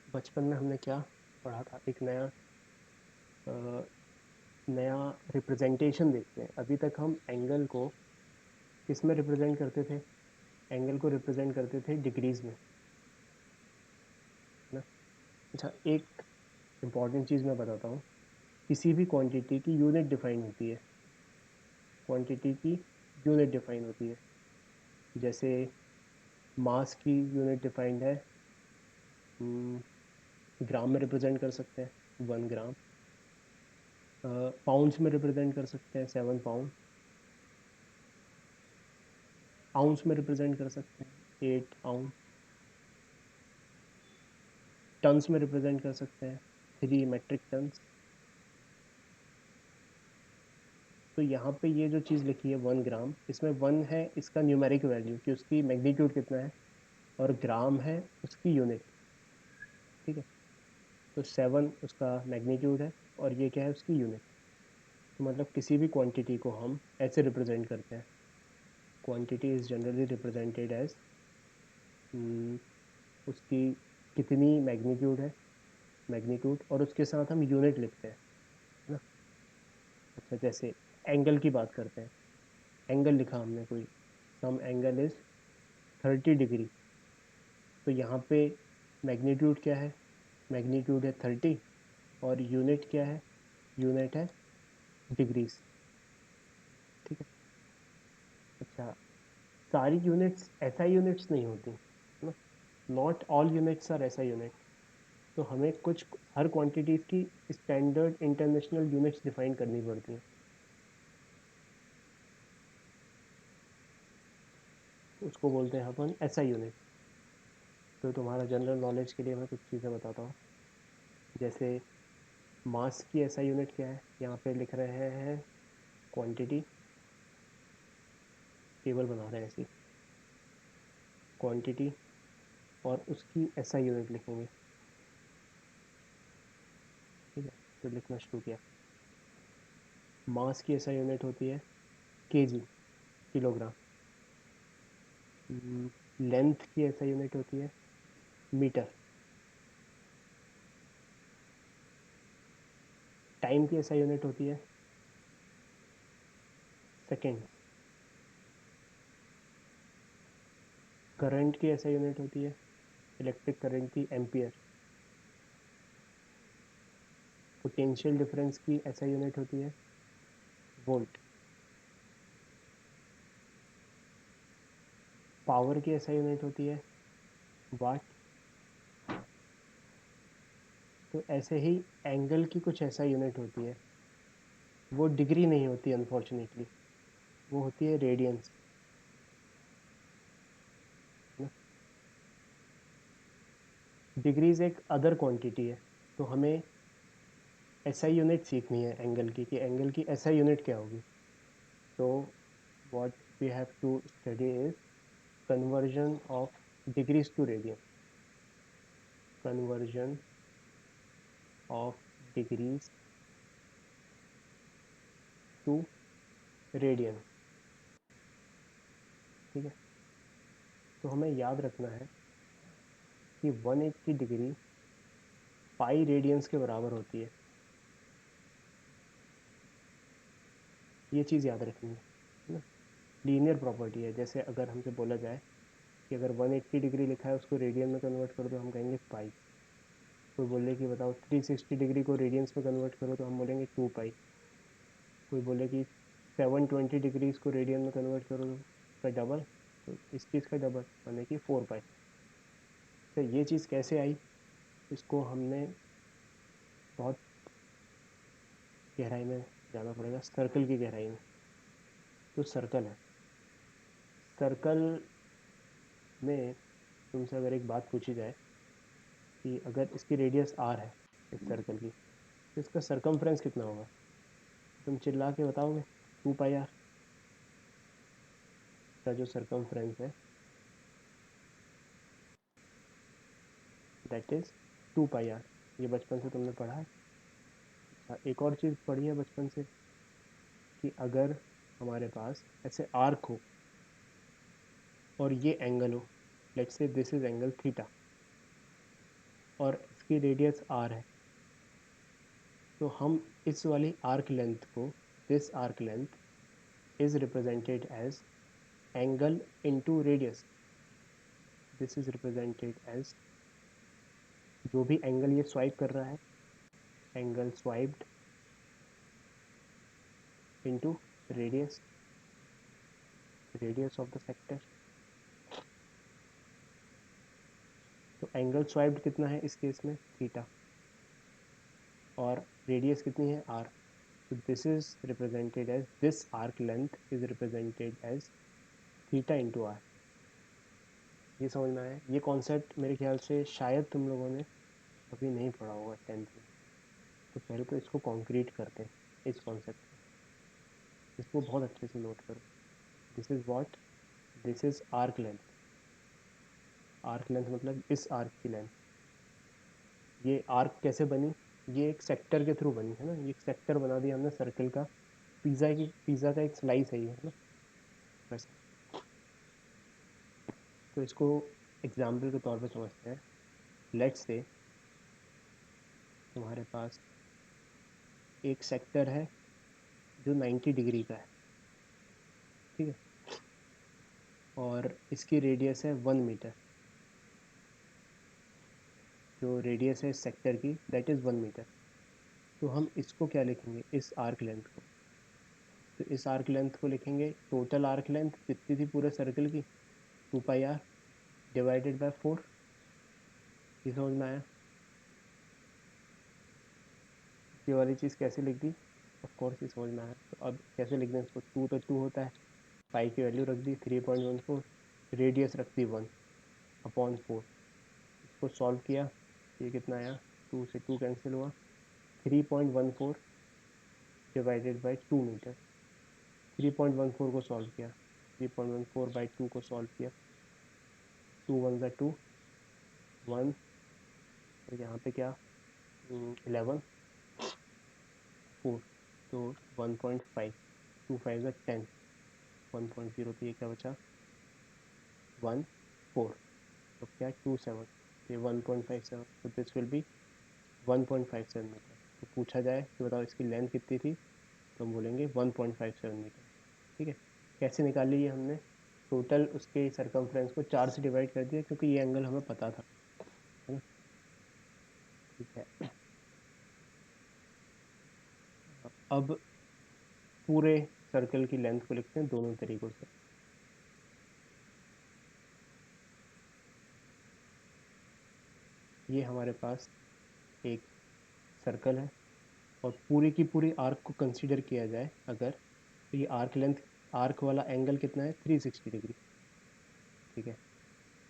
बचपन में हमने क्या पढ़ा था? एक नया रिप्रेजेंटेशन देखते हैं। अभी तक हम एंगल को किस में रिप्रेजेंट करते थे? एंगल को रिप्रेजेंट करते थे डिग्रीज में, है ना। अच्छा, एक इम्पॉर्टेंट चीज़ मैं बताता हूँ। किसी भी क्वांटिटी की यूनिट डिफाइन होती है, क्वांटिटी की यूनिट डिफाइन होती है। जैसे मास की यूनिट डिफाइंड है, ग्राम में रिप्रेजेंट कर सकते हैं 1 ग्राम, पाउंड्स में रिप्रेजेंट कर सकते हैं 7 पाउंड, आउंस में रिप्रेजेंट कर सकते हैं 8 आउंस, टन्स में रिप्रेजेंट कर सकते हैं 3 मेट्रिक टन्स। तो यहाँ पे ये जो चीज़ लिखी है 1 ग्राम, इसमें 1 है इसका न्यूमेरिक वैल्यू कि उसकी मैग्नीट्यूड कितना है, और ग्राम है उसकी यूनिट, ठीक है। तो 7 उसका मैग्नीट्यूड है और ये क्या है? उसकी यूनिट। तो मतलब किसी भी क्वांटिटी को हम ऐसे रिप्रेजेंट करते हैं। Quantity is generally represented as उसकी कितनी मैग्नीट्यूड है, मैग्नीट्यूड, और उसके साथ हम यूनिट लिखते हैं, है ना। अच्छा, जैसे एंगल की बात करते हैं। एंगल लिखा हमने कोई, सम एंगल इज़ 30 डिग्री, तो यहाँ पे मैग्नीट्यूड क्या है? मैग्नीट्यूड है 30, और यूनिट क्या है? यूनिट है डिग्रीज, ठीक है। अच्छा, सारी यूनिट्स एसआई यूनिट्स नहीं होती है ना, not all units are SI unit. तो हमें कुछ हर क्वांटिटीज़ की स्टैंडर्ड इंटरनेशनल यूनिट्स डिफाइन करनी पड़ती हैं, उसको बोलते हैं अपन एसआई यूनिट। तो तुम्हारा जनरल नॉलेज के लिए मैं कुछ चीज़ें बताता हूँ। जैसे मास की एसआई यूनिट क्या है, यहाँ पे लिख रहे हैं क्वांटिटी, टेबल बना रहे हैं ऐसी क्वांटिटी, और उसकी एसआई यूनिट लिखेंगे, ठीक है। तो लिखना शुरू किया। मास की एसआई यूनिट होती है केजी, किलोग्राम। लेंथ की एसआई यूनिट होती है मीटर। टाइम की एसआई यूनिट होती है सेकेंड। करंट की एसआई यूनिट होती है इलेक्ट्रिक करंट की एम्पियर। पोटेंशियल डिफरेंस की एसआई यूनिट होती है वोल्ट। पावर की एसआई यूनिट होती है वाट। तो ऐसे ही एंगल की कुछ एसआई यूनिट होती है, वो डिग्री नहीं होती अनफॉर्चुनेटली, वो होती है रेडियंस, है ना। डिग्रीज एक अदर क्वांटिटी है, तो हमें एसआई यूनिट सीखनी है एंगल की, कि एंगल की एसआई यूनिट क्या होगी। तो what we have to study is conversion of degrees to radian, conversion of degrees to radian, ठीक है। तो हमें याद रखना है कि 180 डिग्री पाई रेडियंस के बराबर होती है, ये चीज़ याद रखनी है ना। लीनियर प्रॉपर्टी है। जैसे अगर हमसे बोला जाए कि अगर 180 डिग्री लिखा है उसको रेडियन में कन्वर्ट कर दो, हम कहेंगे पाई। कोई बोले कि बताओ 360 डिग्री को रेडियंस में कन्वर्ट करो, तो हम बोलेंगे 2 पाई। कोई बोले कि 720 डिग्रीज को रेडियन में कन्वर्ट करो का डबल, तो इस चीज़ का डबल माने कि 4 पाई। तो ये चीज़ कैसे आई, इसको हमने बहुत गहराई में जाना पड़ेगा, सर्कल की गहराई में। तो सर्कल है, सर्कल में तुमसे अगर एक बात पूछी जाए कि अगर इसकी रेडियस आर है इस सर्कल की, तो इसका सरकमफ्रेंस कितना होगा, तुम चिल्ला के बताओगे 2 पाई आर। का जो सरकमफ्रेंस है दैट इज 2 पाई आर। ये बचपन से तुमने पढ़ा है। अच्छा, एक और चीज़ पढ़ी है बचपन से कि अगर हमारे पास ऐसे आर्क हो और ये एंगल हो, let's say this is angle theta, और इसकी रेडियस आर है, तो हम इस वाली आर्क लेंथ को, this arc length is represented as angle into radius. This is represented as जो भी एंगल ये स्वाइप कर रहा है, angle swiped into radius, radius of the sector. तो एंगल स्वाइप्ड कितना है इस केस में, थीटा, और रेडियस कितनी है आर। तो this is represented as, this arc length is represented as theta into R. ये समझ में आया। ये कॉन्सेप्ट मेरे ख्याल से शायद तुम लोगों ने अभी नहीं पढ़ा होगा 10th में। तो पहले तो इसको कॉन्क्रीट करते हैं, इस कॉन्सेप्ट को, इसको बहुत अच्छे से नोट करो। This is what, this is arc length. Arc length मतलब इस आर्क की लेंथ। ये आर्क कैसे बनी, ये एक सेक्टर के थ्रू बनी है ना, ये एक सेक्टर बना दिया हमने सर्कल का। पिज़्ज़ा का एक स्लाइस है ये, है ना, वैसे। तो इसको एग्जाम्पल के तौर पे समझते हैं। लेट्स से तुम्हारे पास एक सेक्टर है जो 90 डिग्री का है, ठीक है, और इसकी रेडियस है 1 मीटर। जो रेडियस है इस सेक्टर की दैट इज़ 1 मीटर। तो हम इसको क्या लिखेंगे, इस आर्क लेंथ को, तो इस आर्क लेंथ को लिखेंगे, टोटल आर्क लेंथ जितनी थी पूरे सर्कल की 2πr डिवाइडेड बाय 4। ये समझ में आया? ये वाली चीज़ कैसे लिख दी? ऑफ कोर्स ये समझ में आया। तो अब कैसे लिख दें इसको? 2 तो 2 होता है, पाई की वैल्यू रख दी 3.14, रेडियस रख दी 1/4। इसको सॉल्व किया, ये कितना आया? 2 से 2 कैंसिल हुआ, 3.14 डिवाइडेड बाई 2 मीटर। 3.14 को सॉल्व किया, 3.14/2 को सॉल्व किया, 2 1 ज़ा 2, 1, और यहाँ पे क्या 11 4, तो 1.5, 2 5 ज़ा 10, 1.0, तो ये क्या बचा 1 4, तो क्या 2 7, ये 1.57, तो दिस विल बी 1.57 मीटर। तो पूछा जाए कि बताओ इसकी लेंथ कितनी थी, तो हम बोलेंगे 1.57 मीटर। ठीक है, कैसे निकाली ये हमने? टोटल उसके सरकमफ्रेंस को 4 से डिवाइड कर दिया, क्योंकि ये एंगल हमें पता था, है ना? ठीक है, अब पूरे सर्कल की लेंथ को लिखते हैं दोनों तरीकों से। ये हमारे पास एक सर्कल है, और पूरी की पूरी आर्क को कंसीडर किया जाए अगर, तो ये आर्क लेंथ, आर्क वाला एंगल कितना है 360 डिग्री। ठीक है,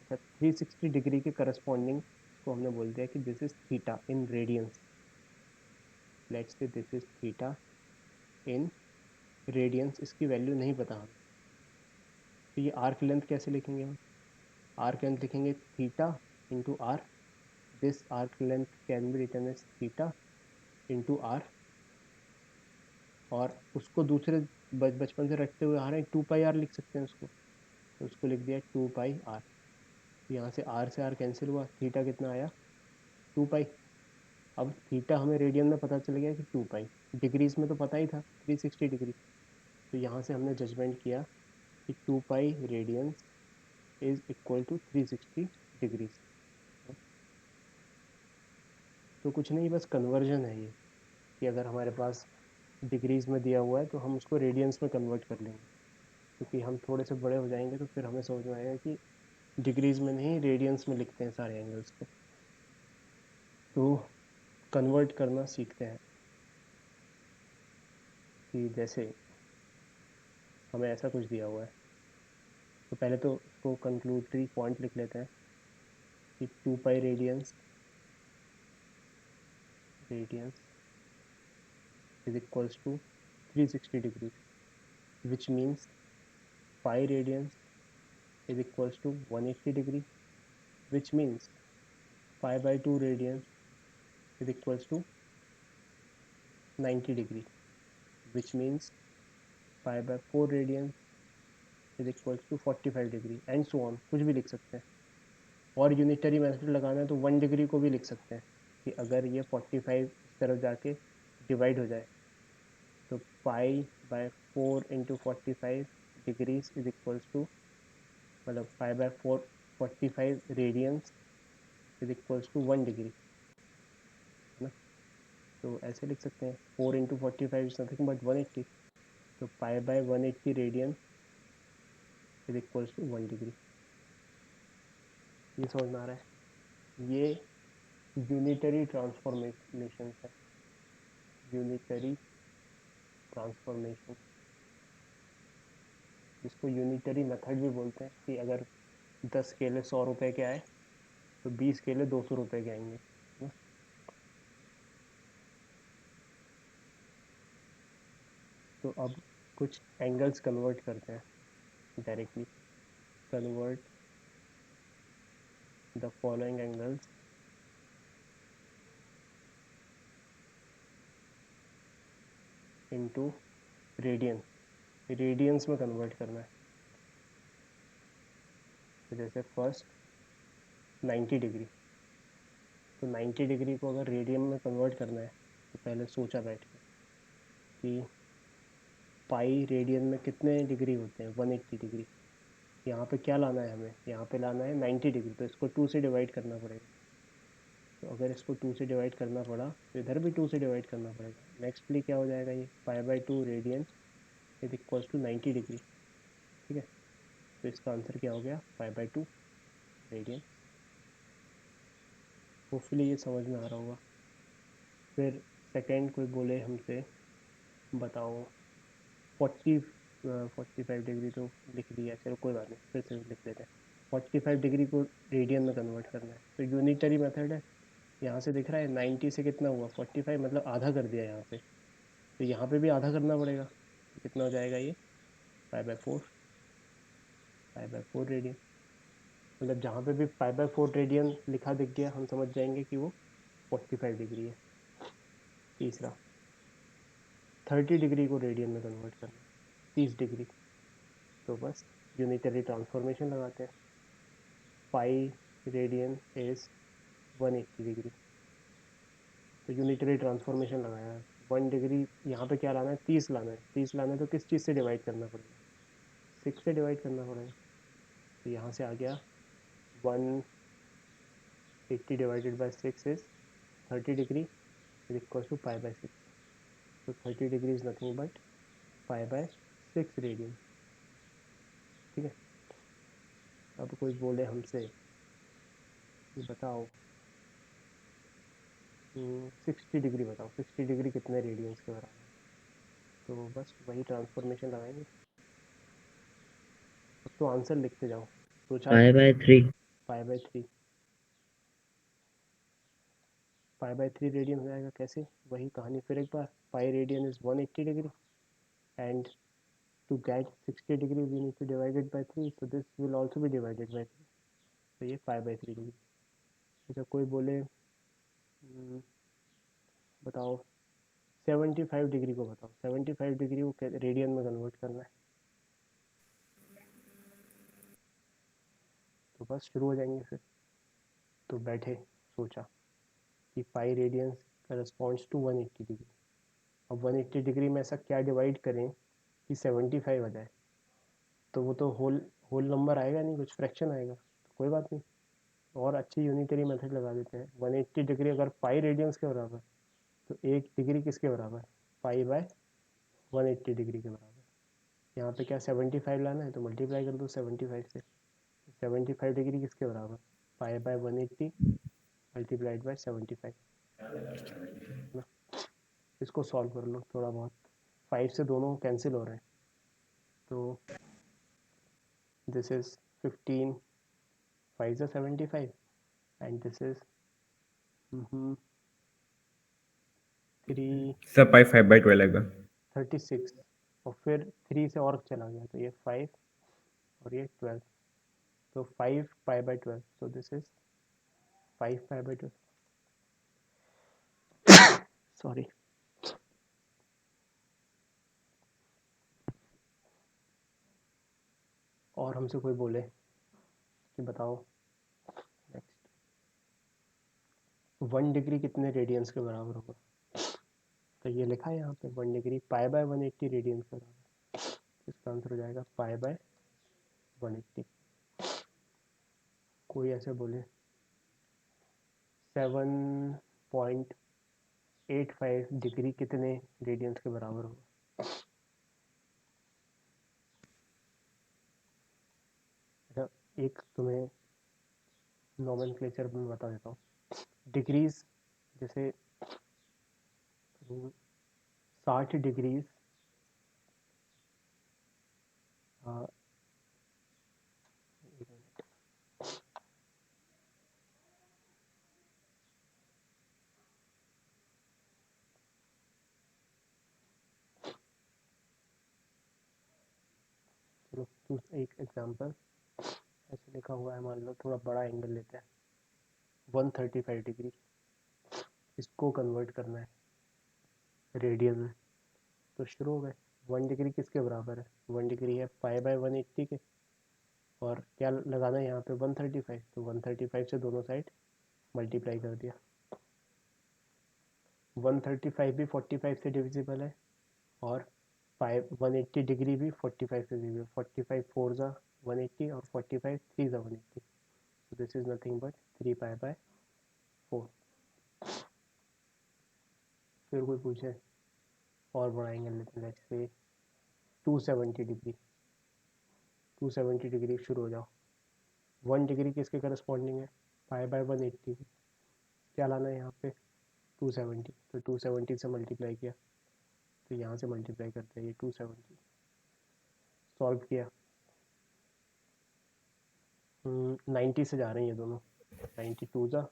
अच्छा 360 डिग्री के करस्पॉन्डिंग को हमने बोल दिया कि this is theta in radiance. Let's say this is theta in radiance, इसकी वैल्यू नहीं पता हमें, तो ये आर्क लेंथ कैसे लिखेंगे हम? आर्क लेंथ लिखेंगे theta into R. This arc length can be written as theta into R, और उसको दूसरे बचपन से रखते हुए आ रहे हैं 2πr लिख सकते हैं उसको, तो उसको लिख दिया 2πr। यहाँ से आर कैंसिल हुआ, थीटा कितना आया 2π। अब थीटा हमें रेडियन में पता चल गया कि 2π, डिग्रीज में तो पता ही था 360 डिग्री, तो यहाँ से हमने जजमेंट किया कि 2π radians is equal to 360 degrees. तो कुछ नहीं, बस कन्वर्जन है ये, कि अगर हमारे पास डिग्रीज में दिया हुआ है तो हम उसको रेडियंस में कन्वर्ट कर लेंगे, क्योंकि हम थोड़े से बड़े हो जाएंगे तो फिर हमें समझ में आएगा कि डिग्रीज में नहीं, रेडियंस में लिखते हैं सारे एंगल्स को। तो कन्वर्ट करना सीखते हैं, कि जैसे हमें ऐसा कुछ दिया हुआ है, तो पहले तो उसको कंक्लूडरी पॉइंट लिख लेते हैं कि 2π radians radians is equals to 360 degree, which means pi radians is equals to 180 degree, which means pi/2 radians is equals to 90 degree, which means pi/4 radians is equals to 45 degree, and so on, कुछ भी लिख सकते हैं। और unitary method लगाना है तो 1 degree को भी लिख सकते हैं, कि अगर ये 45 इस तरफ जाके डिवाइड हो जाए, तो pi/4 into 45 degrees is equals to, मतलब pi/4 45 radians is equals to 1 degree, है ना? तो ऐसे लिख सकते हैं 4 इंटू 45 इज नथिंग बट 180, तो pi/180 radian is equals to 1 degree. ये समझ में आ रहा है? ये यूनिटरी ट्रांसफॉर्मेशन है, यूनिटरी ट्रांसफॉर्मेशन, जिसको यूनिटरी मेथड भी बोलते हैं, कि अगर 10 केले 100 रुपए के आए तो 20 केले 200 रुपए के आएंगे, है ना? तो अब कुछ एंगल्स कन्वर्ट करते हैं directly. Convert the following angles into radian, radians में कन्वर्ट करना है। तो जैसे फर्स्ट 90 डिग्री, तो 90 डिग्री को अगर रेडियन में कन्वर्ट करना है, तो पहले सोचा बैठ के कि पाई रेडियन में कितने डिग्री होते हैं 180 डिग्री। यहाँ पे क्या लाना है हमें? यहाँ पे लाना है 90 डिग्री, तो इसको 2 से डिवाइड करना पड़ेगा। तो अगर इसको 2 से डिवाइड करना पड़ा, तो इधर भी 2 से डिवाइड करना पड़ेगा। नेक्स्टली क्या हो जाएगा, ये pi/2 radian is equals to 90 degree. ठीक है, तो इसका आंसर क्या हो गया, 5/2 रेडियन। होपफुली ये समझ में आ रहा होगा। फिर सेकेंड कोई बोले हमसे बताओ 45 डिग्री तो लिख दिया, चलो कोई बात नहीं, फिर से लिख देते हैं। 45 डिग्री को रेडियन में कन्वर्ट करना है, तो यूनिटरी मेथड है। यहाँ से दिख रहा है 90 से कितना हुआ 45, मतलब आधा कर दिया यहाँ पे, तो यहाँ पे भी आधा करना पड़ेगा। तो कितना हो जाएगा ये 5/4, 5/4 रेडियन। मतलब जहाँ पे भी 5/4 रेडियन लिखा दिख गया हम समझ जाएंगे कि वो 45 डिग्री है। तीसरा 30 डिग्री को रेडियन में कन्वर्ट करना है, 30 डिग्री। तो बस यूनिटरी ट्रांसफॉर्मेशन लगाते हैं, पाई रेडियन इज 180 डिग्री। तो यूनिटरी ट्रांसफॉर्मेशन लगाया है, 1 डिग्री यहाँ पे क्या लाना है, 30 लाना है। 30 लाना है तो किस चीज़ से डिवाइड करना पड़ेगा, 6 से डिवाइड करना पड़ेगा। तो यहाँ से आ गया 180 divided by 6 is 30 degree is equal to π/6। तो 30 degree is nothing but π/6 radian. ठीक है, अब कोई बोले हमसे कि बताओ 60 डिग्री बताओ, 60 डिग्री कितने रेडियंस के बराबर है। तो बस वही ट्रांसफॉर्मेशन लगाएंगे। अब तो आंसर लिखते जाओ, सोचा है तुमने। 5/3 π/3, π/3 रेडियन हो जाएगा कैसे, वही कहानी फिर एक बार। Pi radian is 180 degree and to get 60 degree we need to divide it by 3, so this will also be divided by 3, तो ये 5/3 डिग्री। अच्छा कोई बोले बताओ 75 डिग्री को बताओ, 75 डिग्री को रेडियन में कन्वर्ट करना है। तो बस शुरू हो जाएंगे फिर। तो बैठे सोचा कि pi radians corresponds to 180 degree. अब 180 डिग्री में ऐसा क्या डिवाइड करें कि 75 आ जाए, तो वो तो होल होल नंबर आएगा नहीं, कुछ फ्रैक्शन आएगा। तो कोई बात नहीं, और अच्छी यूनिटरी मेथड लगा देते हैं। 180 डिग्री अगर पाई रेडियंस के बराबर, तो 1 डिग्री किसके बराबर, π/180 डिग्री के बराबर। यहाँ पे क्या 75 लाना है, तो मल्टीप्लाई कर दो 75 से। 75 डिग्री किसके बराबर, π/180 मल्टीप्लाइड बाई 75 ना। इसको सॉल्व कर लो थोड़ा बहुत, 5 से दोनों कैंसिल हो रहे हैं। तो दिस इज 15 5 ज़ा 75 एंड दिस इज 3 सब पाई 5/12 आएगा। 36, और फिर 3 से और चला गया, तो ये 5 और ये 12, तो 5 π/12, so this is 5 π/12, सॉरी। और हमसे कोई बोले कि बताओ नेक्स्ट 1 डिग्री कितने रेडियंस के बराबर होगा। तो ये लिखा है यहाँ पे 1 डिग्री π/180 रेडियंस के बराबर। इसका आंसर हो जाएगा π/180। कोई ऐसे बोले 7.85 डिग्री कितने रेडियंस के बराबर होगा। अच्छा एक तुम्हें नॉमेनक्लेचर में बता देता हूँ। डिग्रीज जैसे 60 डिग्रीज चलो एक एग्जांपल ऐसे लिखा हुआ है, मान लो थोड़ा बड़ा एंगल लेते हैं 135 डिग्री, इसको कन्वर्ट करना है रेडियन में। तो शुरू हो गए। 1 डिग्री किसके बराबर है, 1 डिग्री है π/180 के, और क्या लगाना है यहाँ पे 135, तो 135 से दोनों साइड मल्टीप्लाई कर दिया। 135 भी 45 से डिविजिबल है, और 180 डिग्री भी 45 से डिविजिबल। 45 4 ज़ा 180 और 45 3 ज़ा 180, so this is nothing but 3π/4। फिर कोई पूछे और बड़ा एंगल लेते हैं, लेट्स से 270 डिग्री, 270 डिग्री शुरू हो जाओ। 1 डिग्री किसके करस्पॉन्डिंग है, पाई बाय 180, क्या लाना है यहाँ पे 270, तो 270 से मल्टीप्लाई किया, तो यहाँ से मल्टीप्लाई करते हैं ये 270, सॉल्व किया, 90 से जा रहे हैं ये दोनों, 92 जा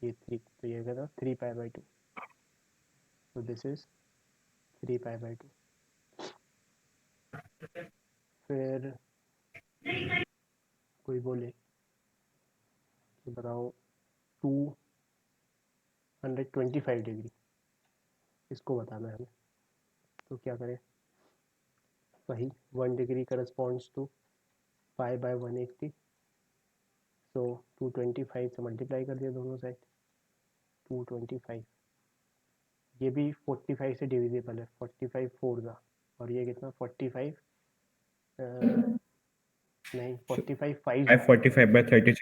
ये 3, तो ये कहता 3 पाई बाई 2, तो दिस इज 3 पाई बाई 2। फिर कोई बोले कि बताओ 225 डिग्री, इसको बताना है हमें, तो क्या करें, वही 1 degree corresponds to pi by 180, so 225 से मल्टीप्लाई कर दिया दोनों साइड, 225, ये भी 45 से डिविजिबल है, 45 4 जा, और ये कितना 45 नहीं 45 5 जा, 545 by 36.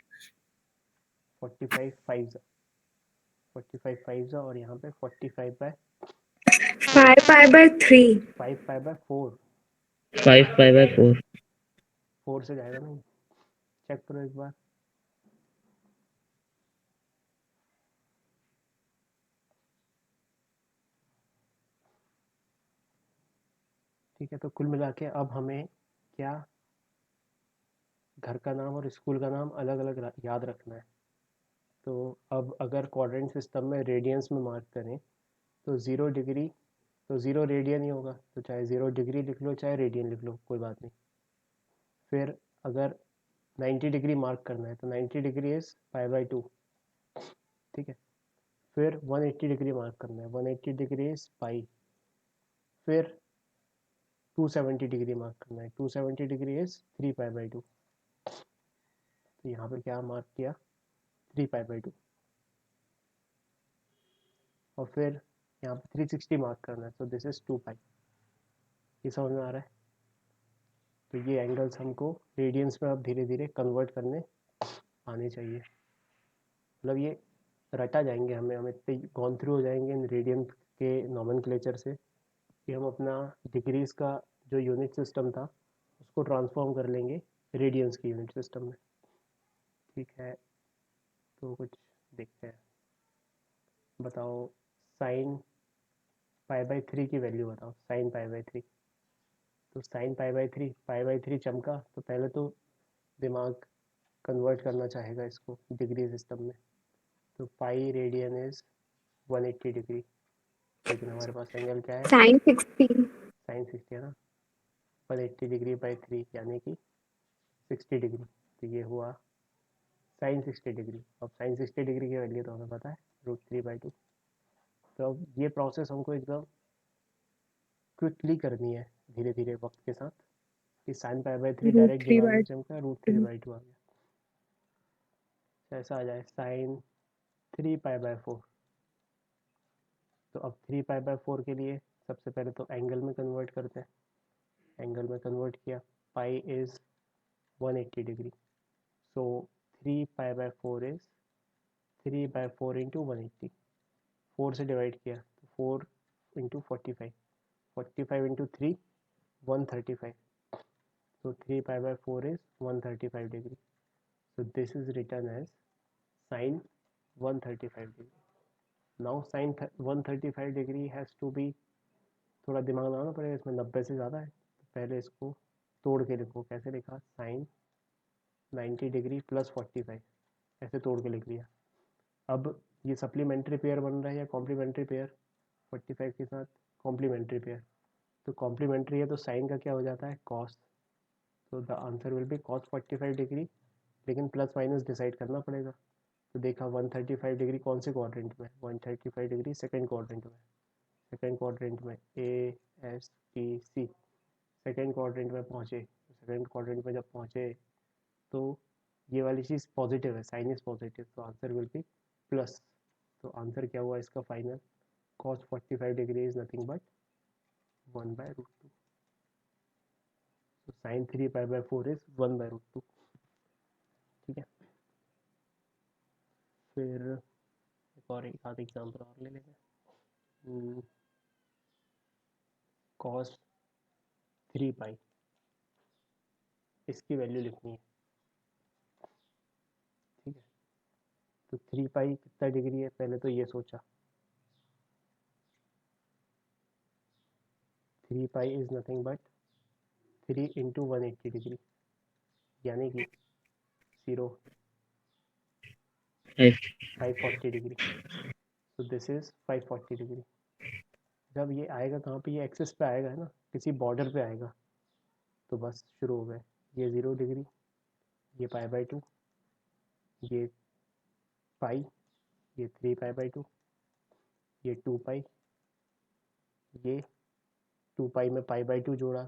45 5 जा, 45 5 जा, और यहाँ पे 45 by 5 pi by 3. 5 pi by 4, 5 pi by 4. 4 से जाएगा ना, चेक करो एक बार, ठीक है। तो कुल मिला के अब हमें क्या, घर का नाम और स्कूल का नाम अलग अलग याद रखना है। तो अब अगर क्वाड्रेंट सिस्टम में रेडियंस में मार्क करें तो 0 डिग्री, तो 0 रेडियन ही होगा, तो चाहे 0 डिग्री लिख लो चाहे रेडियन लिख लो, कोई बात नहीं। फिर अगर 90 डिग्री मार्क करना है तो 90 डिग्री इज पाई बाई 2, ठीक है। फिर 180 डिग्री मार्क करना है, 180 डिग्री इज पाई। फिर 270 डिग्री मार्क करना है, 270 डिग्री इज 3 पाई बाई 2, तो यहाँ पर क्या मार्क किया 3 पाई बाई 2। और फिर यहाँ पे 360 मार्क करना है, तो दिस इज 2 पाई, ये समझ में आ रहा है। तो ये एंगल्स हमको रेडियंस में अब धीरे धीरे कन्वर्ट करने आने चाहिए, मतलब ये रटा जाएंगे, हमें इतने गॉन थ्रू हो जाएंगे इन रेडियन के नॉमेनक्लेचर से कि हम अपना डिग्रीज का जो यूनिट सिस्टम था उसको ट्रांसफॉर्म कर लेंगे रेडियंस की यूनिट सिस्टम में, ठीक है। तो कुछ देखते हैं, बताओ साइन पाई बाई 3 की वैल्यू बताओ, साइन पाई बाई 3, तो साइन पाई बाई 3 चमका, तो पहले तो दिमाग कन्वर्ट करना चाहेगा इसको डिग्री सिस्टम में, तो पाई रेडियन इज 180 डिग्री, लेकिन हमारे पास एंगल क्या है Sin 60. साइन 60 है ना, 180 डिग्री बाई 3 यानी कि 60 डिग्री, तो ये हुआ साइन 60 डिग्री। अब साइन 60 डिग्री की वैल्यू तो हमें पता है √3/2। तो अब ये प्रोसेस हमको एकदम क्विकली करनी है धीरे धीरे वक्त के साथ, कि sine pi by 3 root direct three दिमाग बाय में चमका, √3/2 आ गया, तो ऐसा आ जाए साइन 3 पाई बाय 4। तो अब 3 पाई बाय 4 के लिए सबसे पहले तो एंगल में कन्वर्ट करते हैं, एंगल में कन्वर्ट किया, pi is 180 degree, so 3 pi by 4 is 3 by 4 into 180, 4 से डिवाइड किया तो 4 into 45, 45 into 3 135, so 3 pi by 4 is 135 degree, so this is written as sine 135 degree। now sine 135 degree has to be, थोड़ा दिमाग लगाना पड़ेगा इसमें, 90 से ज़्यादा है, तो पहले इसको तोड़ के लिखो, कैसे लिखा साइन 90 डिग्री प्लस 45, ऐसे तोड़ के लिख लिया। अब ये सप्लीमेंट्री पेयर बन रहा है या कॉम्प्लीमेंट्री पेयर, 45 के साथ कॉम्प्लीमेंट्री पेयर, तो कॉम्प्लीमेंट्री है तो साइन का क्या हो जाता है कॉस, तो the answer will be cos 45 degree, लेकिन प्लस माइनस डिसाइड करना पड़ेगा। तो देखा 135 डिग्री कौन से क्वाड्रेंट में, 135 डिग्री सेकंड क्वाड्रेंट में, सेकंड क्वाड्रेंट में A S T C, second quadrant में पहुँचे, सेकंड क्वाड्रेंट में जब पहुँचे तो ये वाली चीज़ पॉजिटिव है, साइन इज पॉजिटिव, तो आंसर विल बी प्लस। तो आंसर क्या हुआ इसका final, cos 45 degree is nothing but 1/√2, तो साइन 3 पाई बाय 4 इज 1/√2, ठीक है। फिर एक और एक आध एग्जाम्पल और ले लेते हैं, कॉस 3 पाई, इसकी वैल्यू लिखनी है। ठीक है, तो 3 पाई कितना डिग्री है, पहले तो ये सोचा। 3 pi is nothing but 3 into 180 degree, यानी कि 0 540 डिग्री। तो दिस इज 540 डिग्री। जब ये आएगा कहाँ पे, ये एक्सिस पे आएगा है ना, किसी बॉर्डर पे आएगा, तो बस शुरू हो गए। ये 0 डिग्री, ये π/2, ये पाई, ये 3 π/2, ये 2 पाई, ये 2 पाई में π/2 जोड़ा,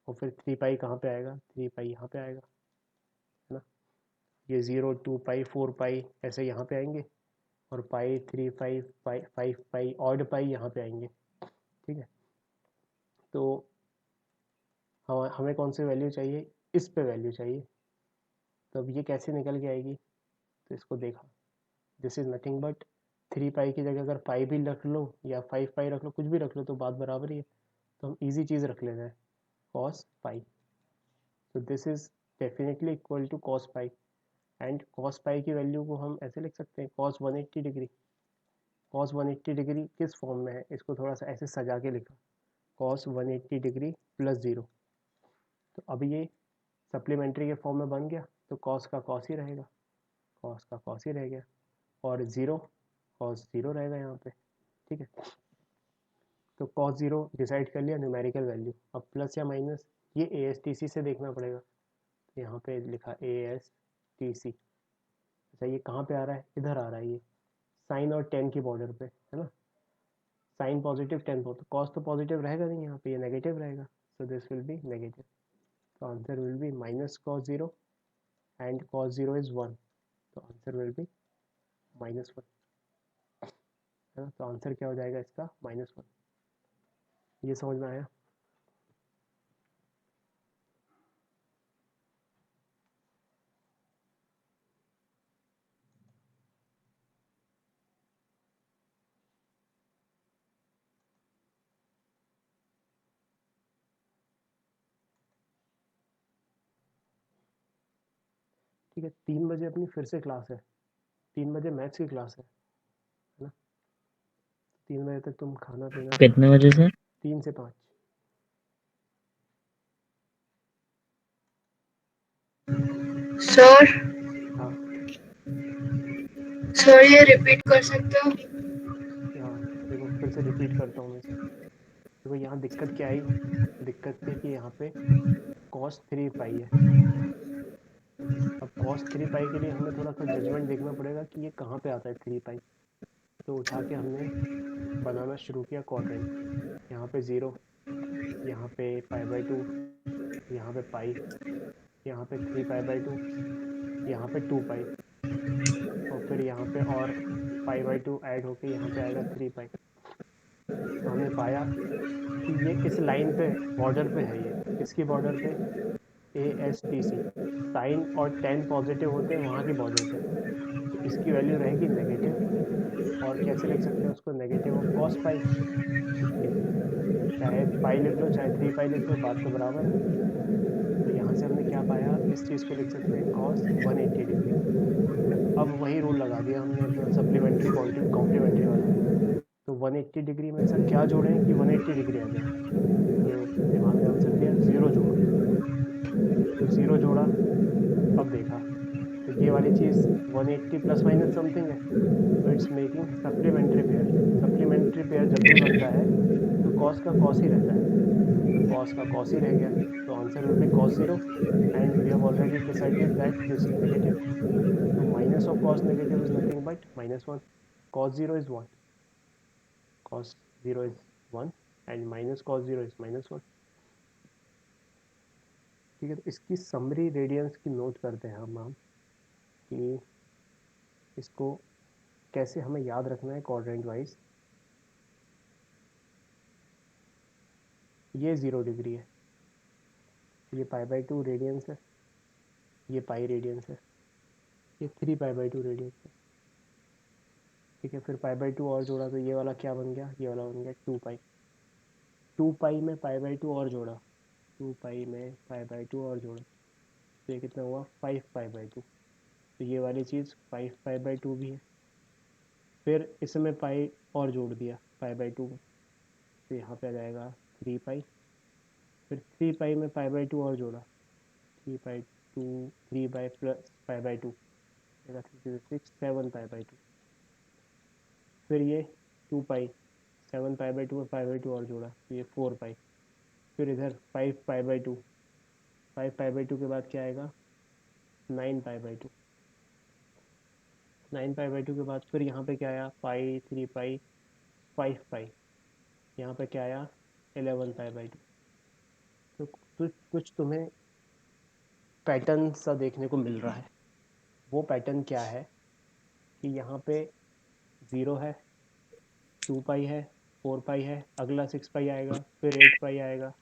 और फिर 3 पाई कहाँ पे आएगा, 3 पाई यहाँ पे आएगा है ना। ये 0 2 पाई 4 पाई ऐसे यहाँ पे आएंगे, और पाई 3 5 पाई 5 पाई ऑड पाई यहाँ पे आएंगे। ठीक है, तो हमें कौन सी वैल्यू चाहिए, इस पे वैल्यू चाहिए। तो अब ये कैसे निकल के आएगी, तो इसको देखा, दिस इज़ नथिंग बट 3 पाई की जगह अगर पाई भी रख लो या 5 पाई रख लो, कुछ भी रख लो तो बात बराबर ही है। तो हम इजी चीज़ रख लेते हैं, cos पाई। तो this is definitely equal to cos pi, and cos pi की वैल्यू को हम ऐसे लिख सकते हैं, cos 180 डिग्री। cos 180 डिग्री किस फॉर्म में है, इसको थोड़ा सा ऐसे सजा के लिखा, cos 180 डिग्री प्लस 0। तो अब ये सप्लीमेंट्री के फॉर्म में बन गया, तो cos का cos ही रहेगा, cos का cos ही रह गया, और 0 cos 0 रहेगा यहाँ पे। ठीक है, तो cos 0 डिसाइड कर लिया न्यूमेरिकल वैल्यू। अब प्लस या माइनस ये ASTC से देखना पड़ेगा, तो यहाँ पे लिखा ASTC। अच्छा, ये कहाँ पे आ रहा है, इधर आ रहा है, ये साइन और टेन की बॉर्डर पे है ना। Sine positive, tan positive, cos तो पॉजिटिव रहेगा नहीं यहाँ पे, ये नेगेटिव रहेगा, so this will be negative. तो answer will be minus cos 0 and cos 0 is 1, तो आंसर विल बी -1 है ना। तो आंसर क्या हो जाएगा इसका, -1। ये समझ में आया। ठीक है, 3 बजे अपनी फिर से क्लास है, 3 बजे मैथ्स की क्लास है ना। 3 बजे तक तुम खाना पीना कितने बजे से? 3 से 5। सर हाँ सर ये रिपीट कर सकते हो? हाँ, देखो फिर से रिपीट करता हूँ मैं इसको। देखो यहाँ दिक्कत क्या आई, दिक्कत थी कि यहाँ पे cos 3 पाई है। अब cos 3 पाई के लिए हमें थोड़ा सा जजमेंट देखना पड़ेगा कि ये कहाँ पे आता है 3 पाई। तो उठा के हमने बनाना शुरू किया क्वाड्रेंट। यहाँ पे 0, यहाँ पे π/2, यहाँ पे पाई, यहाँ पे 3 π/2, यहाँ पे 2 पाई, और फिर यहाँ पे और π/2 ऐड होके यहाँ पे आएगा 3 पाई। तो हमने पाया कि ये इस लाइन पे बॉर्डर पे है, ये किसकी बॉर्डर पे, ASTC। साइन और टेन पॉजिटिव होते हैं वहाँ की बॉर्डर पे, तो इसकी वैल्यू रहेगी नेगेटिव। और कैसे लिख सकते हैं उसको, नेगेटिव ऑफ cos पाई। चाहे पाई लिख लो चाहे 3 पाई लिख लो, बात तो बराबर है। तो यहाँ से हमने क्या पाया, इस चीज़ को लिख सकते हैं cos 180 डिग्री। अब वही रूल लगा दिया हमने अपना सप्लीमेंट्री कॉम्प्लीमेंट्री वाला। तो 180 डिग्री में सर क्या जोड़ें कि 180 डिग्री आ जाए, तो दिमाग ने आंसर दिया 0 जोड़ो। तो 0 जोड़ा, अब देखा तो ये वाली चीज़ 180 प्लस माइनस समथिंग है, तो it's making supplementary pair. Supplementary pair जब भी बनता है तो कॉस का कॉस ही रहता है, तो कॉस का कॉस ही रह गया। तो answer will be cos 0, and we have already decided that this is negative. तो minus of cos negative is nothing but -1। cos 0 is 1, cos 0 is 1 and minus cos 0 is -1। ठीक है, तो इसकी समरी रेडियंस की note करते हैं हम कि इसको कैसे हमें याद रखना है क्वाड्रेंट वाइज। ये 0 डिग्री है, ये π/2 रेडियंस है, ये पाई रेडियंस है, ये 3 π/2 रेडियंस है। ठीक है, फिर π/2 और जोड़ा तो ये वाला क्या बन गया, ये वाला बन गया 2 पाई। 2 पाई में π/2 और जोड़ा 2 पाई में पाई बाई टू और जोड़ा तो ये कितना हुआ 5 पाई बाई टू। तो ये वाली चीज़ 5 पाई बाई टू भी है। फिर इसमें पाई और जोड़ दिया पाई बाई टू में तो यहाँ पे आ जाएगा 3 पाई। फिर 3 पाई में पाई बाई टू और जोड़ा 3 pi two 3 by plus pi by two 6 7 pi by two. फिर ये 2 पाई 7 पाई बाई टू में पाई बाई टू और जोड़ा तो ये 4 पाई। फिर इधर 5 पाई by to 5 pi by to के बाद क्या आएगा 9 पाई by to. 9 pi by to के बाद फिर यहाँ पे क्या आया पाई 3 पाई 5 पाई। यहाँ पे क्या आया 11 पाई बाई टू। तो कुछ तुम्हें पैटर्न सा देखने को मिल रहा है। वो पैटर्न क्या है कि यहाँ पे 0 है 2 पाई है 4 पाई है अगला 6 पाई आएगा फिर 8 पाई आएगा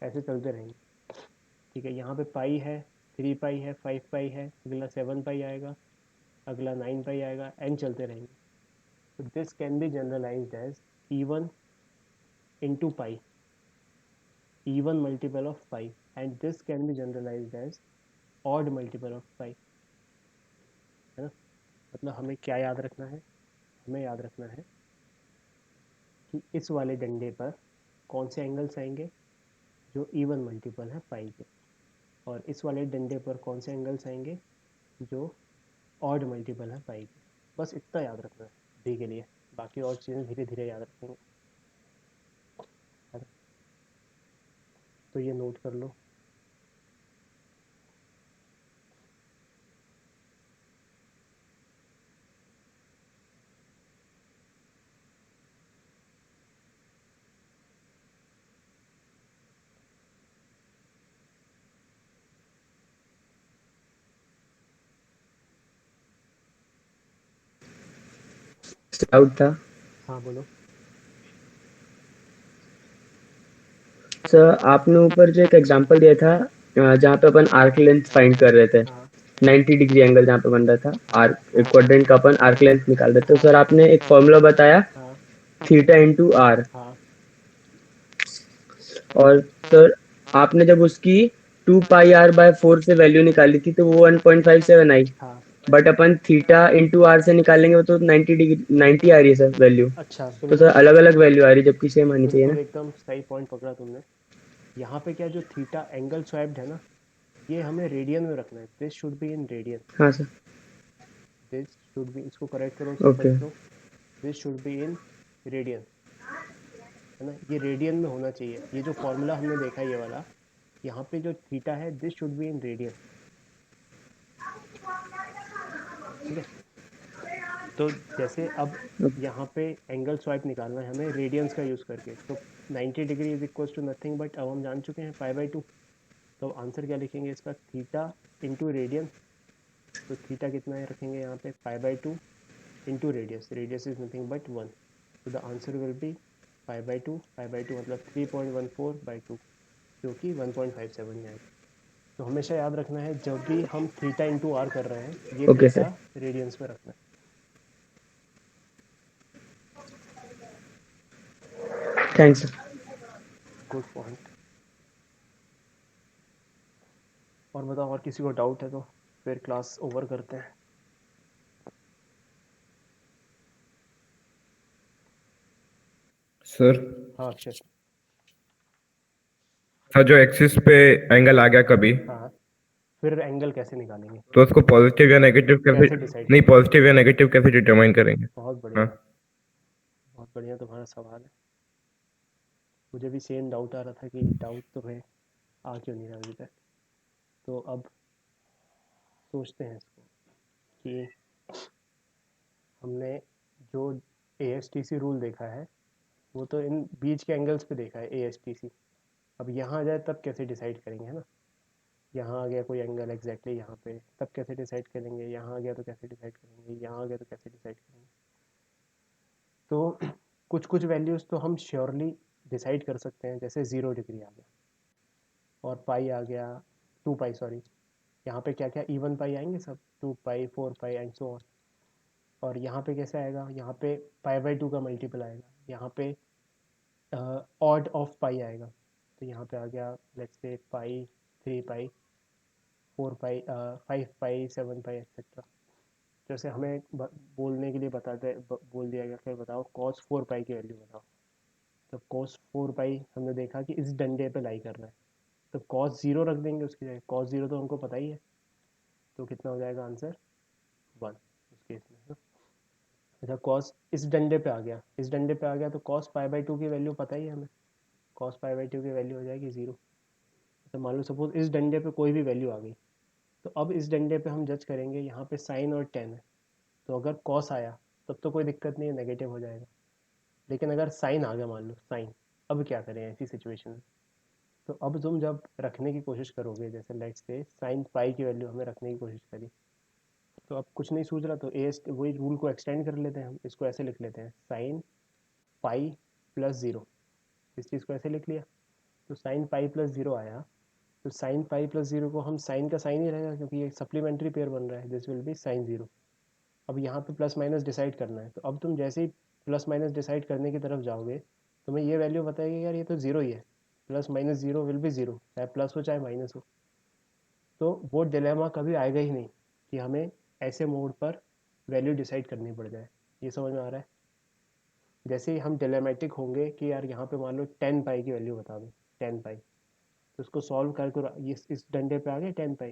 ऐसे चलते रहेंगे। ठीक है यहाँ पे पाई है 3 पाई है 5 पाई है अगला 7 पाई आएगा अगला 9 पाई आएगा एंड चलते रहेंगे। तो this can be generalized as even into pi, even multiple of pi, and this can be generalized as odd multiple of pi। है ना। मतलब हमें क्या याद रखना है हमें याद रखना है कि इस वाले डंडे पर कौन से एंगल्स आएंगे जो इवन मल्टीपल है पाई के और इस वाले डंडे पर कौन से एंगल्स आएंगे जो ऑड मल्टीपल है पाई के। बस इतना याद रखना है अभी के लिए। बाकी और चीज़ें धीरे धीरे याद रखेंगे। तो ये नोट कर लो। डाउट था हाँ बोलो। सर, आपने ऊपर जो एक एग्जांपल दिया था जहाँ पे अपन आर्क लेंथ फाइंड कर रहे थे, हाँ 90 डिग्री एंगल जहाँ पे बन रहा था, आर्क हाँ क्वाड्रेंट का अपन आर्क लेंथ निकाल रहे थे, तो हाँ सर आपने एक फॉर्मूला बताया हाँ थीटा इंटू आर। हाँ और सर आपने जब उसकी 2 पाई आर बाय 4 से वैल्यू निकाली थी तो वो 1.57 आई, हाँ। बट अपन थीटा इंटू आर से निकालेंगे वो तो 90 डिग्री 90 आ रही है सर वैल्यू। अच्छा तो सर बिल्कुल अलग अलग वैल्यू आ रही है जबकि सेम आनी चाहिए बिल्कुल ना। एकदम सही पॉइंट पकड़ा तुमने। यहाँ पे क्या जो थीटा एंगल स्वैप्ड है ना ये हमें रेडियन में रखना है। This should be in radian. हाँ सर। दिस शुड बी इसको करेक्ट करो सिंपल ओके। करो। This should be in radian. है ना ये रेडियन में होना चाहिए। ये जो फॉर्मूला हमने देखा ये वाला यहाँ पे जो थीटा है this should be in radian. ठीक है। तो जैसे अब यहाँ पे एंगल स्वाइप निकालना है हमें रेडियंस का यूज़ करके तो 90 degree is equal to nothing but अब हम जान चुके हैं पाई बाई टू। तो आंसर क्या लिखेंगे इसका थीटा इंटू रेडियन। तो थीटा कितना है रखेंगे यहाँ पे pi by two into radius. Radius is nothing but 1। तो the answer will be pi by two मतलब 3.14 बाई टू जो कि 1.57 में आएगा। तो हमेशा याद रखना है जब भी हम थीटा इंटू आर कर रहे हैं ये ओके थीटा सर। रेडियंस में रखना है। Thanks sir. Good point. और बताओ और किसी को डाउट है तो फिर क्लास ओवर करते हैं। सर हाँ अक्षय। सर जो एक्सिस पे एंगल आ गया कभी, हाँ फिर एंगल कैसे निकालेंगे तो उसको पॉजिटिव या नेगेटिव कैसे, कैसे डिसाइड नहीं करेंगे। पॉजिटिव या नेगेटिव कैसे डिटरमाइन करेंगे? बहुत हाँ बढ़िया। बहुत बढ़िया तुम्हारा सवाल है। मुझे भी सेम डाउट आ रहा था कि डाउट तुम्हें आ क्यों नहीं रहा अभी तक। तो अब सोचते हैं इसको कि हमने जो A S T C rule देखा है वो तो इन बीच के एंगल्स पे देखा है ए एस टी सी। अब यहाँ आ जाए तब कैसे डिसाइड करेंगे है ना। यहाँ आ गया कोई एंगल एग्जैक्टली यहाँ पे तब कैसे डिसाइड करेंगे। यहाँ आ गया तो कैसे डिसाइड करेंगे। यहाँ आ गया तो कैसे डिसाइड करेंगे। तो कुछ कुछ वैल्यूज़ तो हम श्योरली डिसाइड कर सकते हैं जैसे 0 डिग्री आ गया और पाई आ गया 2 पाई सॉरी। यहाँ पे क्या क्या इवन पाई आएंगे सब 2 पाई 4 पाई एंड सो ऑन। और यहाँ पे कैसे आएगा यहाँ पे पाई बाई टू का मल्टीपल आएगा। यहाँ पे ऑड ऑफ पाई आएगा। तो यहाँ पे आ गया let's say pi, 3 pi, 4 pi, 5 pi, 7 pi etcetera. जैसे हमें बोलने के लिए बोल दिया गया फिर बताओ कॉस 4 पाई की वैल्यू बताओ। तो कॉस 4 पाई हमने देखा कि इस डंडे पे लाई कर रहा है, तो कॉस 0 रख देंगे उसकी जगह। कॉस 0 तो हमको पता ही है, तो कितना हो जाएगा आंसर 1 उस केस में ना। अच्छा कॉस इस डंडे पे आ गया, इस डंडे पे आ गया तो कॉस पाई बाई 2 की वैल्यू पता ही है हमें, कॉस पाई बाई 2 की वैल्यू हो जाएगी 0। तो मान लो सपोज इस डंडे पे कोई भी वैल्यू आ गई, तो अब इस डंडे पे हम जज करेंगे, यहाँ पे साइन और टेन है, तो अगर कॉस आया तब तो कोई दिक्कत नहीं है, नेगेटिव हो जाएगा। लेकिन अगर साइन आ गया, मान लो साइन, अब क्या करें ऐसी सिचुएशन में। तो अब तुम जब रखने की कोशिश करोगे, जैसे लेट्स से साइन पाई की वैल्यू हमें रखने की कोशिश करी, तो अब कुछ नहीं सूझ रहा तो ए वही रूल को एक्सटेंड कर लेते हैं, हम इसको ऐसे लिख लेते हैं साइन पाई प्लस 0। इस चीज़ को ऐसे लिख लिया, तो साइन पाई प्लस 0 आया, तो साइन पाई प्लस 0 को हम साइन का साइन ही रहेगा क्योंकि ये सप्लीमेंट्री पेयर बन रहा है, दिस विल बी साइन 0। अब यहाँ पे प्लस माइनस डिसाइड करना है, तो अब तुम जैसे ही प्लस माइनस डिसाइड करने की तरफ जाओगे, तुम्हें ये वैल्यू बताएगी यार ये तो 0 ही है, प्लस माइनस 0 विल बी 0, चाहे प्लस हो चाहे माइनस हो। तो वो डिलेमा कभी आएगा ही नहीं कि हमें ऐसे मोड पर वैल्यू डिसाइड करनी पड़ जाए। ये समझ में आ रहा है? जैसे ही हम डिलेमेटिक होंगे कि यार यहाँ पे मान लो 10 पाई की वैल्यू बता दो, 10 पाई, तो उसको सॉल्व करके ये इस डंडे पे आ गए 10 पाई,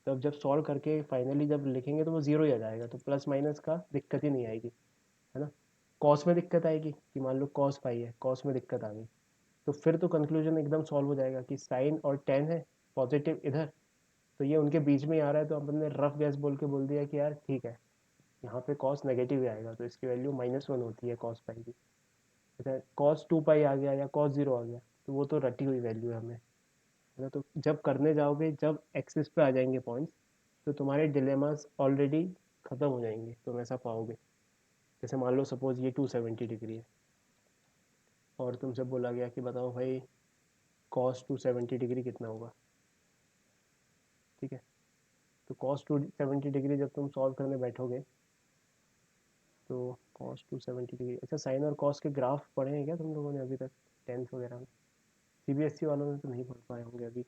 तो अब जब सॉल्व करके फाइनली जब लिखेंगे तो वो 0 ही आ जाएगा, तो प्लस माइनस का दिक्कत ही नहीं आएगी, है ना। कॉस में दिक्कत आएगी कि मान लो कॉस पाई है, कॉस में दिक्कत आ गई, तो फिर तो कंक्लूजन एकदम सॉल्व हो जाएगा कि साइन और टेन है, पॉजिटिव इधर, तो ये उनके बीच में ही आ रहा है, तो अपन ने रफ गैस बोल के बोल दिया कि यार ठीक है, यहाँ पे कॉस नेगेटिव ही आएगा, तो इसकी वैल्यू -1 होती है कॉस पाई की। अच्छा कॉस 2 पाई आ गया या कॉस 0 आ गया, तो वो तो रटी हुई वैल्यू है हमें, है ना। तो जब करने जाओगे, जब एक्सिस पे आ जाएंगे पॉइंट्स, तो तुम्हारे डिलेमास ऑलरेडी ख़त्म हो जाएंगे, तुम ऐसा पाओगे। जैसे मान लो सपोज ये 270 डिग्री है और तुमसे बोला गया कि बताओ भाई कॉस 270 डिग्री कितना होगा, ठीक है। तो कॉस 270 डिग्री जब तुम सॉल्व करने बैठोगे, तो कॉस 270 डिग्री, अच्छा साइन और कॉस के ग्राफ पढ़े हैं क्या तुम लोगों ने अभी तक 10th वगैरह में? सीबीएसई वालों ने तो नहीं पढ़ पाए होंगे अभी।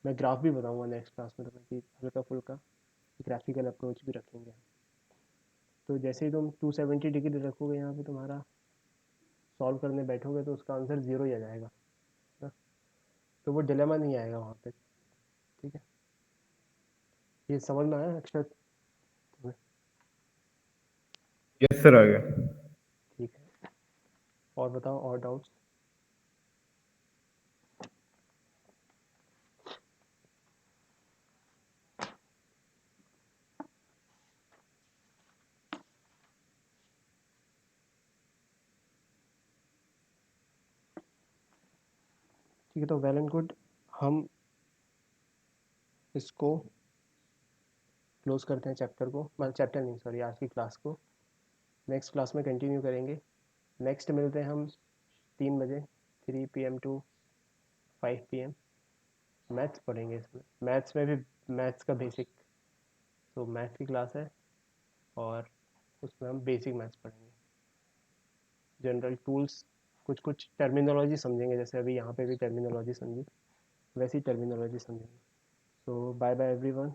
मैं ग्राफ भी बताऊंगा नेक्स्ट क्लास में तुम्हें कि हल्का फुल्का ग्राफिकल अप्रोच भी रखेंगे। तो जैसे ही तुम 270 डिग्री रखोगे यहाँ पे, तुम्हारा सॉल्व करने बैठोगे तो उसका आंसर 0 ही आ जाएगा ना, तो वो डिलेमा नहीं आएगा वहाँ पे, ठीक है। ये समझ में आया अक्षर तुम्हें? यस सर आ गया। ठीक है, और बताओ और डाउट्स? ठीक है, तो वेल एंड गुड, हम इसको क्लोज करते हैं चैप्टर को, मतलब चैप्टर नहीं सॉरी, आज की क्लास को। नेक्स्ट क्लास में कंटिन्यू करेंगे। नेक्स्ट मिलते हैं हम 3 बजे, 3 PM टू 5 PM। मैथ्स पढ़ेंगे इसमें, मैथ्स में भी मैथ्स का बेसिक, तो मैथ्स की क्लास है और उसमें हम बेसिक मैथ्स पढ़ेंगे, जनरल टूल्स, कुछ कुछ टर्मिनोलॉजी समझेंगे, जैसे अभी यहाँ पे भी टर्मिनोलॉजी समझी, वैसी टर्मिनोलॉजी समझेंगे। तो बाय बाय एवरीवन,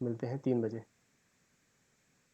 मिलते हैं 3 बजे।